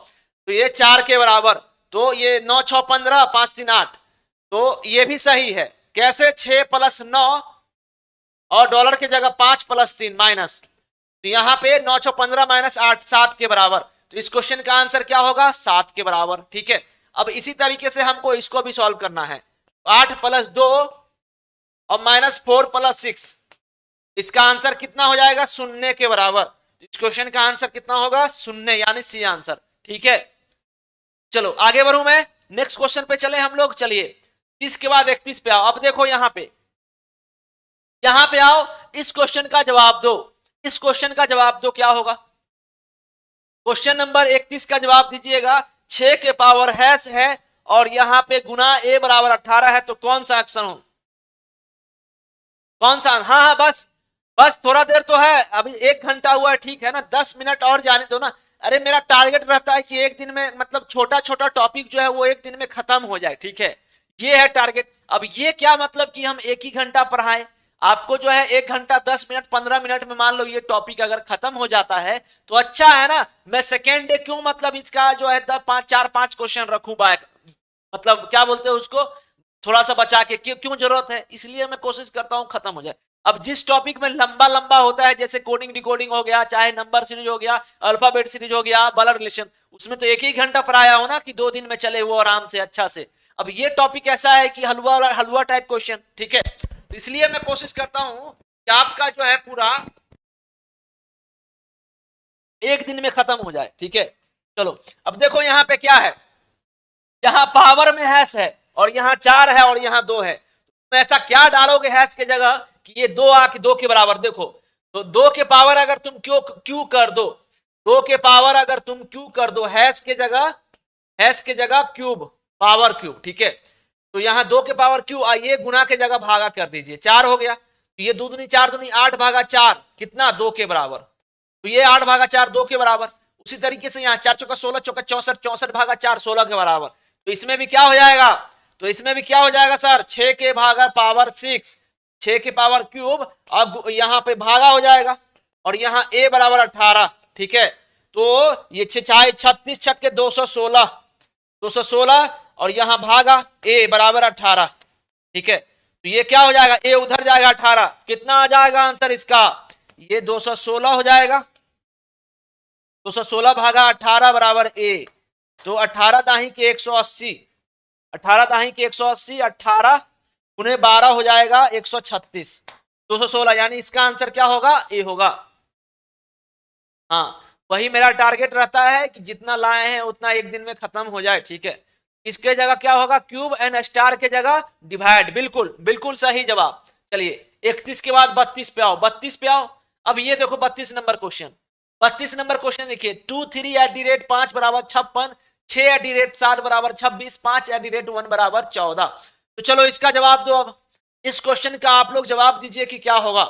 तो ये 4 के बराबर, तो ये 9 × 6 = 15 5 × 3 = 8, तो ये भी सही है। कैसे? 6 + 9 और डॉलर की जगह 5 + 3 माइनस, तो यहां पे 9 × 6 = 15 -8 7 के बराबर, तो इस क्वेश्चन का आंसर क्या होगा? 7 के बराबर। ठीक है, अब इसी तरीके से हमको इसको भी सॉल्व करना है। 8 + 2 और -4 + 6, इसका आंसर कितना हो जाएगा? 0 के बराबर। इस क्वेश्चन का आंसर कितना होगा? 0, यानी सी आंसर। ठीक है, चलो आगे बढ़ू मैं, नेक्स्ट क्वेश्चन पे चले हम लोग। चलिए 30 के बाद 31 पे आओ। अब देखो यहां पे आओ, इस क्वेश्चन का जवाब दो। इस क्वेश्चन का जवाब दो, क्या होगा? क्वेश्चन नंबर 31 का जवाब दीजिएगा। 6 के पावर हैश है और यहां पे गुना a बराबर 18 है, तो कौन सा एक्शन हो? कौन सा? हाँ, बस थोड़ा देर तो है, अभी 1 घंटा हुआ है, ठीक है ना, 10 मिनट और जाने दो ना। अरे मेरा टारगेट रहता है कि एक दिन में, मतलब छोटा छोटा टॉपिक जो है वो एक दिन में खत्म हो जाए। ठीक है, ये है टारगेट। अब ये क्या मतलब कि हम 1 ही घंटा पढ़ाएं? आपको जो है 1 घंटा 10 मिनट 15 मिनट में मान लो ये टॉपिक अगर खत्म हो जाता है तो अच्छा है ना। मैं सेकेंड डे क्यों, मतलब इसका जो है 4-5 क्वेश्चन रखूं बैक, मतलब क्या बोलते हैं उसको, थोड़ा सा बचा के, क्यों जरूरत है? इसलिए मैं कोशिश करता हूं खत्म हो जाए। अब जिस टॉपिक में लंबा लंबा होता है, जैसे कोडिंग डिकोडिंग हो गया, चाहे नंबर सीरीज हो गया, अल्फाबेट सीरीज हो गया, बलर रिलेशन, उसमें तो 1 ही घंटा पढ़ाया हो ना कि 2 दिन में चले वो आराम से अच्छा से। अब ये टॉपिक ऐसा है कि हलवा हलवा टाइप क्वेश्चन। ठीक है, तो इसलिए मैं कोशिश करता हूं कि आपका जो है पूरा 1 दिन में खत्म हो जाए। ठीक है, चलो अब देखो यहाँ पे क्या है, यहाँ पावर में हैश है और यहाँ 4 है और यहाँ 2 है, तो ऐसा क्या डालोगे हैश के जगह कि ये 2 आके 2 के बराबर? देखो, तो 2 के पावर अगर तुम क्यू कर दो, 2 के पावर अगर तुम क्यू कर दो, हैश के जगह क्यूब, पावर क्यूब। ठीक है, तो यहाँ 2 के पावर क्यू, आइए गुना के जगह भागा कर दीजिए, 4 हो गया, तो ये 2 दूनी 4 दूनी 8 भागा 4 कितना? 2 के बराबर, तो ये 8 भागा 4 2 के बराबर। उसी तरीके से यहाँ 4 चौका 16 चौका 64, 64 भागा 4 16 के बराबर, तो इसमें भी क्या हो जाएगा? तो इसमें भी क्या हो जाएगा सर? 6 के भागा पावर 6, 6 के पावर क्यूब, अब यहाँ पे भागा हो जाएगा और यहाँ a बराबर 18। ठीक है, तो ये 36 छक के 216, 216 और यहाँ भागा a बराबर 18। ठीक है, तो ये क्या हो जाएगा? a उधर जाएगा 18, कितना आ जाएगा आंसर इसका? ये 216 हो जाएगा, 216 भागा 18 बराबर a, तो 18 दाही के 180, 18 दाही के 180, 18 गुने 12 हो जाएगा 136, 216, यानी इसका आंसर क्या होगा? ए होगा। हाँ, वही मेरा टारगेट रहता है कि जितना लाए हैं उतना 1 दिन में खत्म हो जाए। ठीक है, इसके जगह क्या होगा? क्यूब एंड स्टार के जगह डिवाइड, बिल्कुल बिल्कुल सही जवाब। चलिए 31 के बाद 32 पे आओ, 32 पे आओ। अब ये देखो 32 नंबर क्वेश्चन, 32 नंबर क्वेश्चन देखिए, 2 3 @ 5 बराबर 56, 6 @ 7 बराबर 26, 5 @ 1 बराबर 14। तो चलो इसका जवाब दो। अब इस क्वेश्चन का आप लोग जवाब दीजिए कि क्या होगा।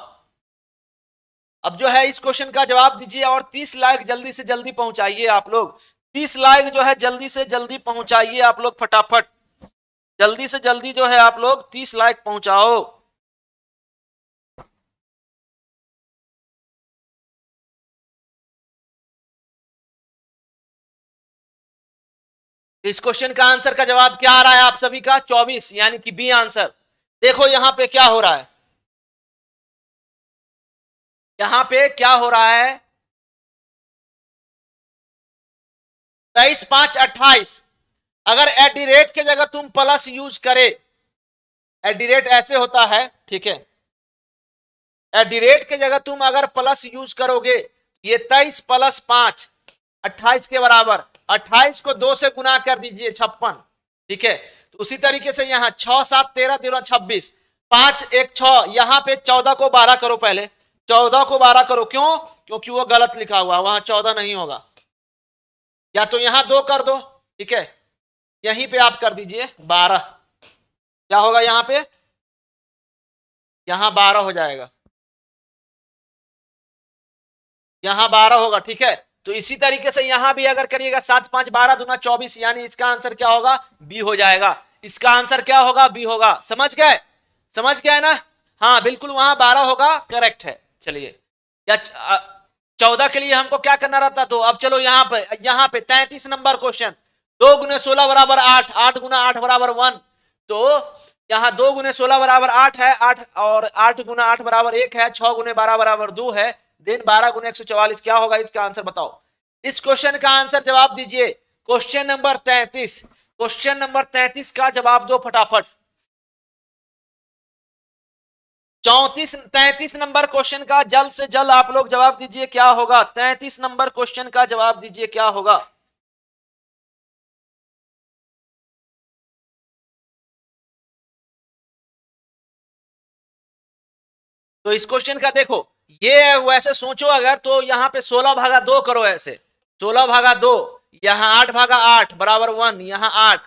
अब जो है इस क्वेश्चन का जवाब दीजिए और 30 लाइक जल्दी से जल्दी पहुंचाइए आप लोग, 30 लाइक जो है जल्दी से जल्दी पहुंचाइए आप लोग, फटाफट जल्दी से जल्दी जो है आप लोग 30 लाइक पहुंचाओ। इस क्वेश्चन का आंसर का जवाब क्या आ रहा है आप सभी का? 24, यानी कि बी आंसर। देखो यहां पे क्या हो रहा है, यहां पे क्या हो रहा है, 23 5 28, अगर एट दी रेट के जगह तुम प्लस यूज करे, एट दी रेट ऐसे होता है। ठीक है, एट दी रेट के जगह तुम अगर प्लस यूज करोगे, ये 23 + 5 28 के बराबर, 28 को 2 से गुना कर दीजिए 56। ठीक है, तो उसी तरीके से यहाँ 6 7 13 13 26, 5 1 6, यहाँ पे 14 को 12 करो, पहले 14 को 12 करो, क्यों? क्योंकि वो गलत लिखा हुआ, वहां 14 नहीं होगा, या तो यहां 2 कर दो। ठीक है, यहीं पे आप कर दीजिए 12, क्या होगा यहाँ पे? यहां 12 हो जाएगा, यहां 12 होगा। ठीक है, तो इसी तरीके से यहां भी अगर करिएगा 7 5 12 दूना 24, यानी इसका आंसर क्या होगा? बी हो जाएगा। इसका आंसर क्या होगा? बी होगा। समझ गए? समझ गए ना? हाँ बिल्कुल वहां 12 होगा, करेक्ट है। चलिए, या 14 के लिए हमको क्या करना रहता, तो अब चलो यहाँ पे 33 नंबर क्वेश्चन। 2 गुने 16 बराबर 8, 8 गुना 8 बराबर 1। तो यहाँ 2 गुने 16 बराबर 8 है, 8 और 8 गुना 8 बराबर 1 है, 6 गुने 12 बराबर 2 है। देन 12 गुने 144 क्या होगा, इसका आंसर बताओ। इस क्वेश्चन का आंसर जवाब दीजिए। क्वेश्चन नंबर 33, क्वेश्चन नंबर 33 का जवाब दो फटाफट। 33 नंबर क्वेश्चन का जल्द से जल्द आप लोग जवाब दीजिए, क्या होगा। 33 नंबर क्वेश्चन का जवाब दीजिए, क्या होगा। तो इस क्वेश्चन का देखो, ये वैसे सोचो अगर, तो यहाँ पे 16 भागा 2 करो ऐसे, 16 भागा 2, यहाँ 8 भागा 8 बराबर 1, यहाँ 8।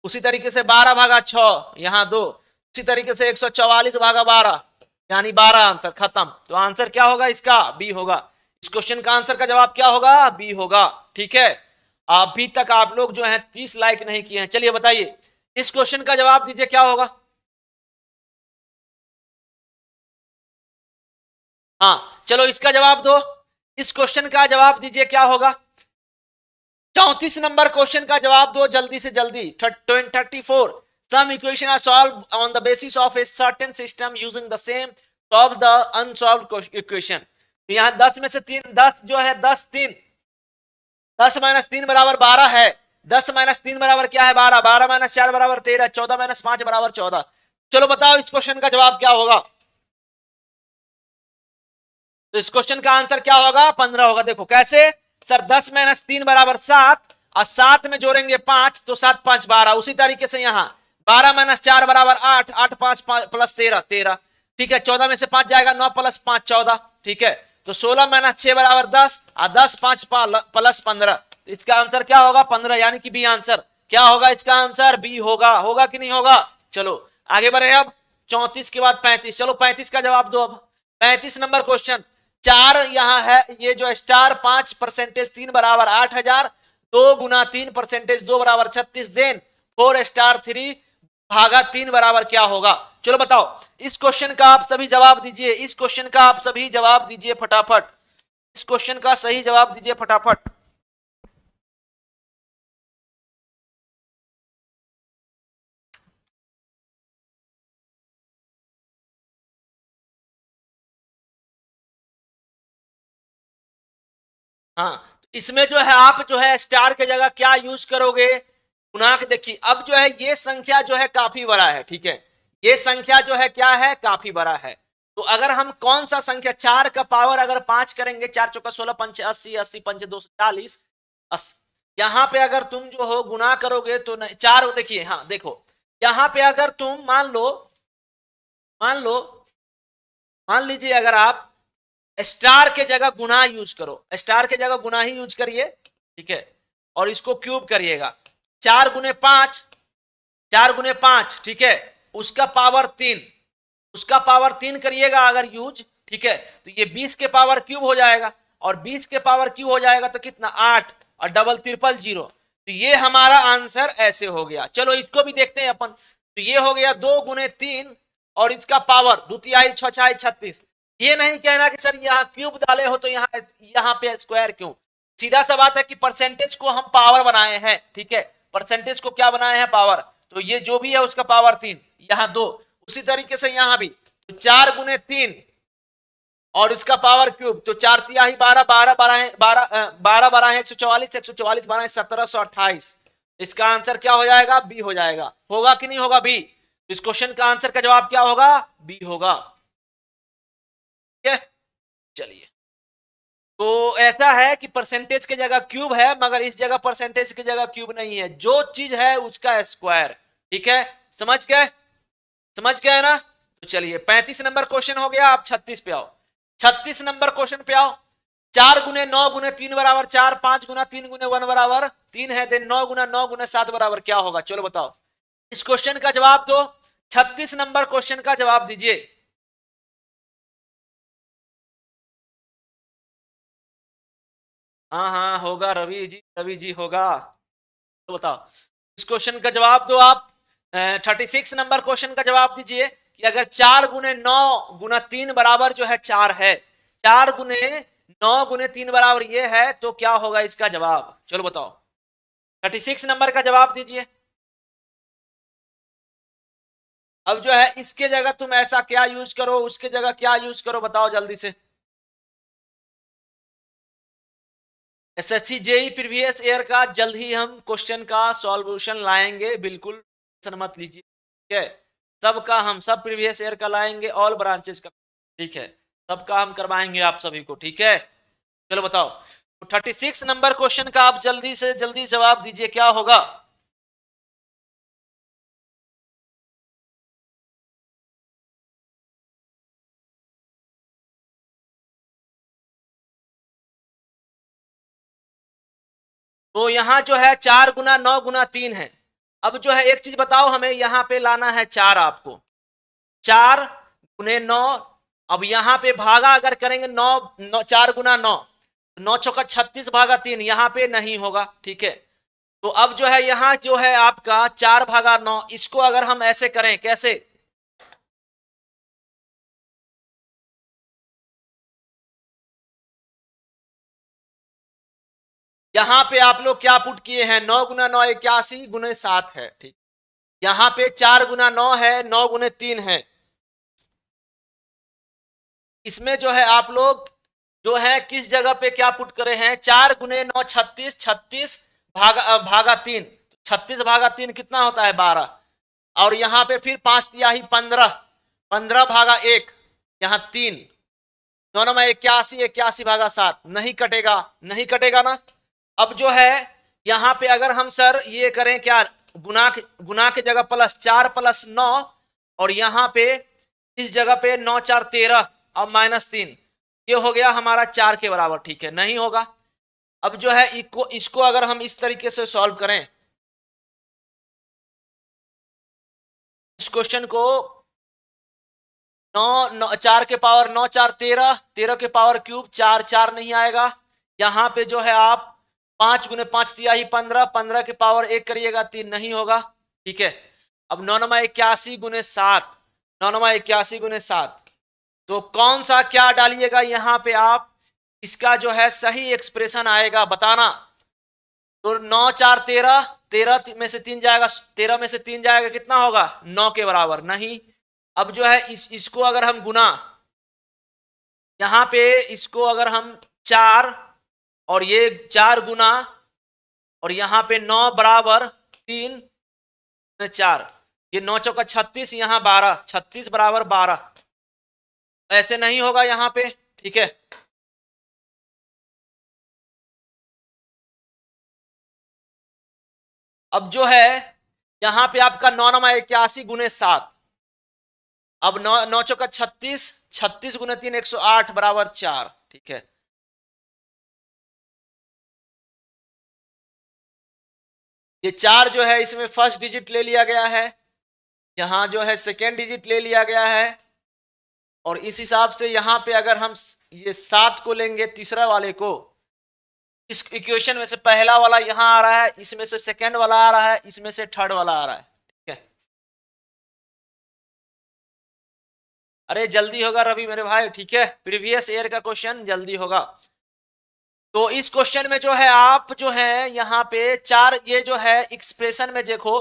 उसी तरीके से 12 भागा 6, यहाँ 2। उसी तरीके से 144 भागा 12, यानी 12 आंसर खत्म। तो आंसर क्या होगा इसका, बी होगा। इस क्वेश्चन का आंसर का जवाब क्या होगा, बी होगा। ठीक है, अभी तक आप लोग जो है 30 लाइक नहीं किए हैं। चलिए बताइए, इस क्वेश्चन का जवाब दीजिए, क्या होगा। हाँ चलो इसका जवाब दो। इस क्वेश्चन का जवाब दीजिए, क्या होगा। 34 नंबर क्वेश्चन का जवाब दो जल्दी से जल्दी। 34, some equation are solved on the basis of a certain system using the same solve the unsolved equation। तो यहाँ 10 में से 3, 10 जो है 10 3, 10 माइनस 3 बराबर 12 है। 10 माइनस 3 बराबर क्या है, 12। 12 माइनस 4 बराबर 13। 14 माइनस 5 बराबर 14। चलो बताओ इस क्वेश्चन का जवाब क्या होगा। तो इस क्वेश्चन का आंसर क्या होगा, 15 होगा। देखो कैसे सर, 10 माइनस 3 बराबर 7, और 7 में जोड़ेंगे 5, तो 7 5 12। उसी तरीके से यहाँ 12 माइनस 4 बराबर 8, 8 5 प्लस 13 13। ठीक है, 14 में से 5 जाएगा, 9 प्लस 5 14। ठीक है, तो 16 माइनस 6 बराबर 10, और 10 5 प्लस 15। तो इसका आंसर क्या होगा, 15, यानी कि बी आंसर। क्या होगा इसका आंसर, बी होगा। होगा कि नहीं होगा। चलो आगे बढ़े। अब 34 के बाद 35, चलो 35 का जवाब दो। अब 35 नंबर क्वेश्चन, 4 यहां है, ये जो स्टार 5 परसेंटेज 3 बराबर 8000, 2 गुना 3 परसेंटेज 2 बराबर 36, देन 4 स्टार 3 भागा 3 बराबर क्या होगा। चलो बताओ इस क्वेश्चन का आप सभी जवाब दीजिए। इस क्वेश्चन का आप सभी जवाब दीजिए फटाफट। इस क्वेश्चन का सही जवाब दीजिए फटाफट। हाँ, इसमें जो है आप जो है स्टार के जगह क्या यूज करोगे, गुणांक। देखिए अब जो है ये संख्या जो है काफी बड़ा है। ठीक है, ये संख्या जो है क्या है, काफी बड़ा है। तो अगर हम कौन सा संख्या, 4 का पावर अगर 5 करेंगे, 4 चौका 16, पंच 80, 80 पंच 240, 80। यहाँ पे अगर तुम जो हो गुना करोगे तो 4, देखिए हाँ देखो, यहाँ पे अगर तुम मान लो मान लीजिए अगर आप स्टार के जगह गुना यूज करो, स्टार के जगह गुना ही यूज करिए। ठीक है, और इसको क्यूब करिएगा। 4 गुने 5, 4 गुने 5, ठीक है, उसका पावर 3, उसका पावर 3 करिएगा अगर यूज। ठीक है, तो ये 20 के पावर क्यूब हो जाएगा, और 20 के पावर क्यूब हो जाएगा तो कितना, 8, और डबल 000। तो ये हमारा आंसर ऐसे हो गया। चलो इसको भी देखते हैं अपन। तो ये हो गया 2 गुने 3, और इसका पावर 2 तिहाई 6 छाई 36। ये नहीं कहना कि सर यहाँ क्यूब डाले हो तो यहाँ पे स्क्वायर क्यों। सीधा सा बात है कि परसेंटेज को हम पावर बनाए हैं। ठीक है, परसेंटेज को क्या बनाए हैं, पावर। तो ये जो भी है उसका पावर 3, यहाँ 2। उसी तरीके से यहाँ भी तो 4 गुने 3 और इसका पावर क्यूब, तो 4 तिहाई 12, 12 12 12 है 144, 144 12 1728। इसका आंसर क्या हो जाएगा, बी हो जाएगा। होगा कि नहीं होगा, बी। इस क्वेश्चन का आंसर का जवाब क्या होगा, बी होगा। ठीक है, चलिए। तो ऐसा है कि परसेंटेज की जगह क्यूब है, मगर इस जगह परसेंटेज की जगह क्यूब नहीं है, जो चीज है उसका स्क्वायर। ठीक है, समझ गए, समझ गए ना। तो चलिए 35 नंबर क्वेश्चन हो गया। आप 36 पे आओ। 36 नंबर क्वेश्चन पे आओ। 4 गुने 9 गुने 3 बराबर 4, 5 गुना 3 गुने 1 बराबर 3 है। देन 9 गुना 9 गुने 7 बराबर क्या होगा। चलो बताओ इस क्वेश्चन का जवाब दो। 36 नंबर क्वेश्चन का जवाब दीजिए। हाँ हाँ होगा रवि जी, रवि जी होगा। तो बताओ इस क्वेश्चन का जवाब दो आप। 36 नंबर क्वेश्चन का जवाब दीजिए कि अगर 4 × 9 × 3 बराबर जो है 4 है, 4 × 9 × 3 बराबर ये है, तो क्या होगा इसका जवाब? चलो बताओ, 36 नंबर का जवाब दीजिए। अब जो है इसके जगह तुम ऐसा क्या यूज करो, उसके जगह क्या यूज करो, बताओ जल्दी से। एसएससी जेई प्रीवियस ईयर का जल्द ही हम क्वेश्चन का सॉल्यूशन लाएंगे, बिल्कुल टेंशन मत लीजिए, ठीक है। सबका हम सब प्रीवियस ईयर का लाएंगे, ऑल ब्रांचेस का, ठीक है, सबका हम करवाएंगे आप सभी को, ठीक है। चलो बताओ, तो 36 नंबर क्वेश्चन का आप जल्दी से जल्दी जवाब दीजिए, क्या होगा? तो यहां जो है 4 × 9 × 3 है। अब जो है एक चीज बताओ, हमें यहां पे लाना है 4, आपको 4 × 9। अब यहां पे भागा अगर करेंगे 9, 4 × 9, 9 × 36 भागा 3, यहां पे नहीं होगा, ठीक है। तो अब जो है यहां जो है आपका 4/9, इसको अगर हम ऐसे करें, कैसे? यहां पे आप लोग क्या पुट किए हैं, 9 × 9 81 × 7 है, ठीक। यहां पे 4 × 9 है, 9 × 3 है। इसमें जो है आप लोग जो है किस जगह पे क्या पुट करे हैं, 4 × 9 36, 36 भागा 3, 36/3 कितना होता है 12, और यहां पे फिर 5 × 3 = 15, 15/1, यहां 3, 9 × 9 81, 81/7, नहीं कटेगा, नहीं कटेगा ना। अब जो है यहां पे अगर हम सर ये करें क्या, गुना के जगह प्लस 4 + 9, और यहां पे इस जगह पे 9 × 4 = 13 और -3, ये हो गया हमारा 4 के बराबर, ठीक है, नहीं होगा। अब जो है इसको अगर हम इस तरीके से सॉल्व करें, इस क्वेश्चन को 4 के पावर 9 × 4 = 13, 13 के पावर क्यूब 4, 4 नहीं आएगा। यहां पे जो है आप 5 × 5 = 15, 15 के पावर 1 करिएगा 3, नहीं होगा, ठीक है। अब 9 × 81 × 7, 9 × 81 × 7, तो कौन सा क्या डालिएगा यहां पे आप, इसका जो है सही एक्सप्रेशन आएगा, बताना। तो 9 × 4 = 13, 13 में से 3 जाएगा, 13 में से 3 जाएगा, कितना होगा 9 के बराबर, नहीं। अब जो है इसको अगर हम गुना, यहां पे इसको अगर हम 4, और ये 4 गुना, और यहां पे 9 = 3 × 4, ये 9 × 4 = 36, यहां 12, 36 = 12, ऐसे नहीं होगा यहां पे, ठीक है। अब जो है यहां पे आपका 9 × 81 × 7, अब 9, 9 × 4 = 36, 36 × 3 = 108 = 4, ठीक है। ये 4 जो है इसमें फर्स्ट डिजिट ले लिया गया है, यहां जो है सेकेंड डिजिट ले लिया गया है, और इस हिसाब से यहां पे अगर हम ये 7 को लेंगे, तीसरा वाले को, इस इक्वेशन में से पहला वाला यहां आ रहा है, इसमें से सेकेंड वाला आ रहा है, इसमें से थर्ड वाला आ रहा है, ठीक है। अरे जल्दी होगा रवि मेरे भाई, ठीक है, प्रीवियस ईयर का क्वेश्चन जल्दी होगा। तो इस क्वेश्चन में जो है आप जो है यहाँ पे 4, ये जो है एक्सप्रेशन में देखो,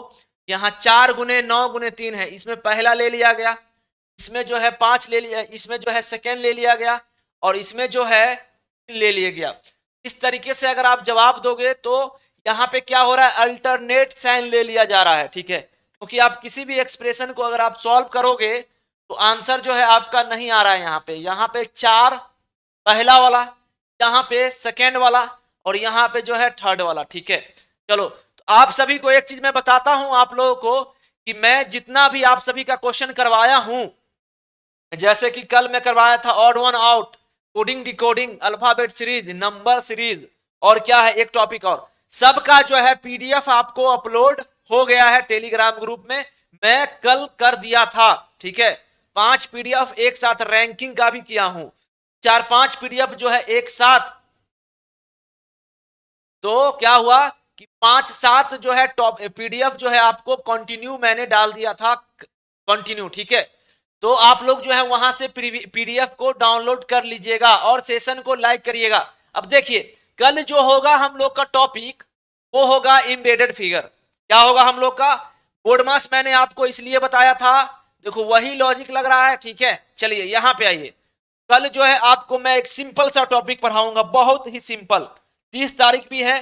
यहाँ 4 × 9 × 3 है, इसमें पहला ले लिया गया, इसमें जो है 5 ले लिया, इसमें जो है सेकेंड ले लिया गया, और इसमें जो है ले लिया गया। इस तरीके से अगर आप जवाब दोगे तो यहाँ पे क्या हो रहा है, अल्टरनेट साइन ले लिया जा रहा है, ठीक है। क्योंकि आप किसी भी एक्सप्रेशन को अगर आप सॉल्व करोगे तो आंसर जो है आपका नहीं आ रहा है, यहाँ पे 4 पहला वाला, यहाँ पे सेकेंड वाला, और यहाँ पे जो है थर्ड वाला, ठीक है। चलो, तो आप सभी को एक चीज मैं बताता हूं आप लोगों को, कि मैं जितना भी आप सभी का क्वेश्चन करवाया हूं, जैसे कि कल मैं करवाया था odd one out, coding decoding, alphabet series, number series, और क्या है एक टॉपिक और, सबका जो है पीडीएफ आपको अपलोड हो गया है टेलीग्राम ग्रुप में, मैं कल कर दिया था, ठीक है। 5 पीडीएफ एक साथ, रैंकिंग का भी किया हूं, 4-5 पीडीएफ जो है एक साथ, तो क्या हुआ कि 5-7 जो है टॉप पीडीएफ जो है आपको कंटिन्यू मैंने डाल दिया था, कंटिन्यू, ठीक है। तो आप लोग जो है वहां से पीडीएफ को डाउनलोड कर लीजिएगा और सेशन को लाइक करिएगा। अब देखिए कल जो होगा हम लोग का टॉपिक वो होगा एम्बेडेड फिगर। क्या होगा हम लोग का? बोर्ड मास मैंने आपको इसलिए बताया था, देखो वही लॉजिक लग रहा है, ठीक है। चलिए यहां पे आइए, कल जो है आपको मैं एक सिंपल सा टॉपिक पढ़ाऊंगा, बहुत ही सिंपल। 30 तारीख भी है,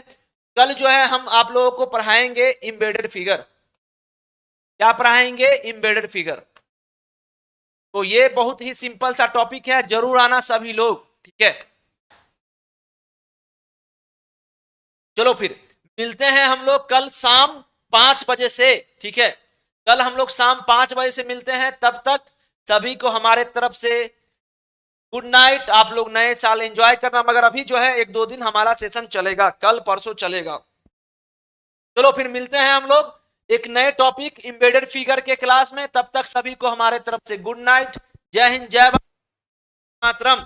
कल जो है हम आप लोगों को पढ़ाएंगे एम्बेडेड फिगर। क्या पढ़ाएंगे? Embedded figure. तो ये बहुत ही सिंपल सा टॉपिक है, जरूर आना सभी लोग, ठीक है। चलो फिर मिलते हैं हम लोग कल शाम 5 बजे से, ठीक है। कल हम लोग शाम 5 बजे से मिलते हैं, तब तक सभी को हमारे तरफ से गुड नाइट। आप लोग नए साल एंजॉय करना, मगर अभी जो है 1-2 दिन हमारा सेशन चलेगा, कल परसों चलेगा। चलो फिर मिलते हैं हम लोग एक नए टॉपिक एम्बेडेड फिगर के क्लास में, तब तक सभी को हमारे तरफ से गुड नाइट। जय हिंद, जय मातरम।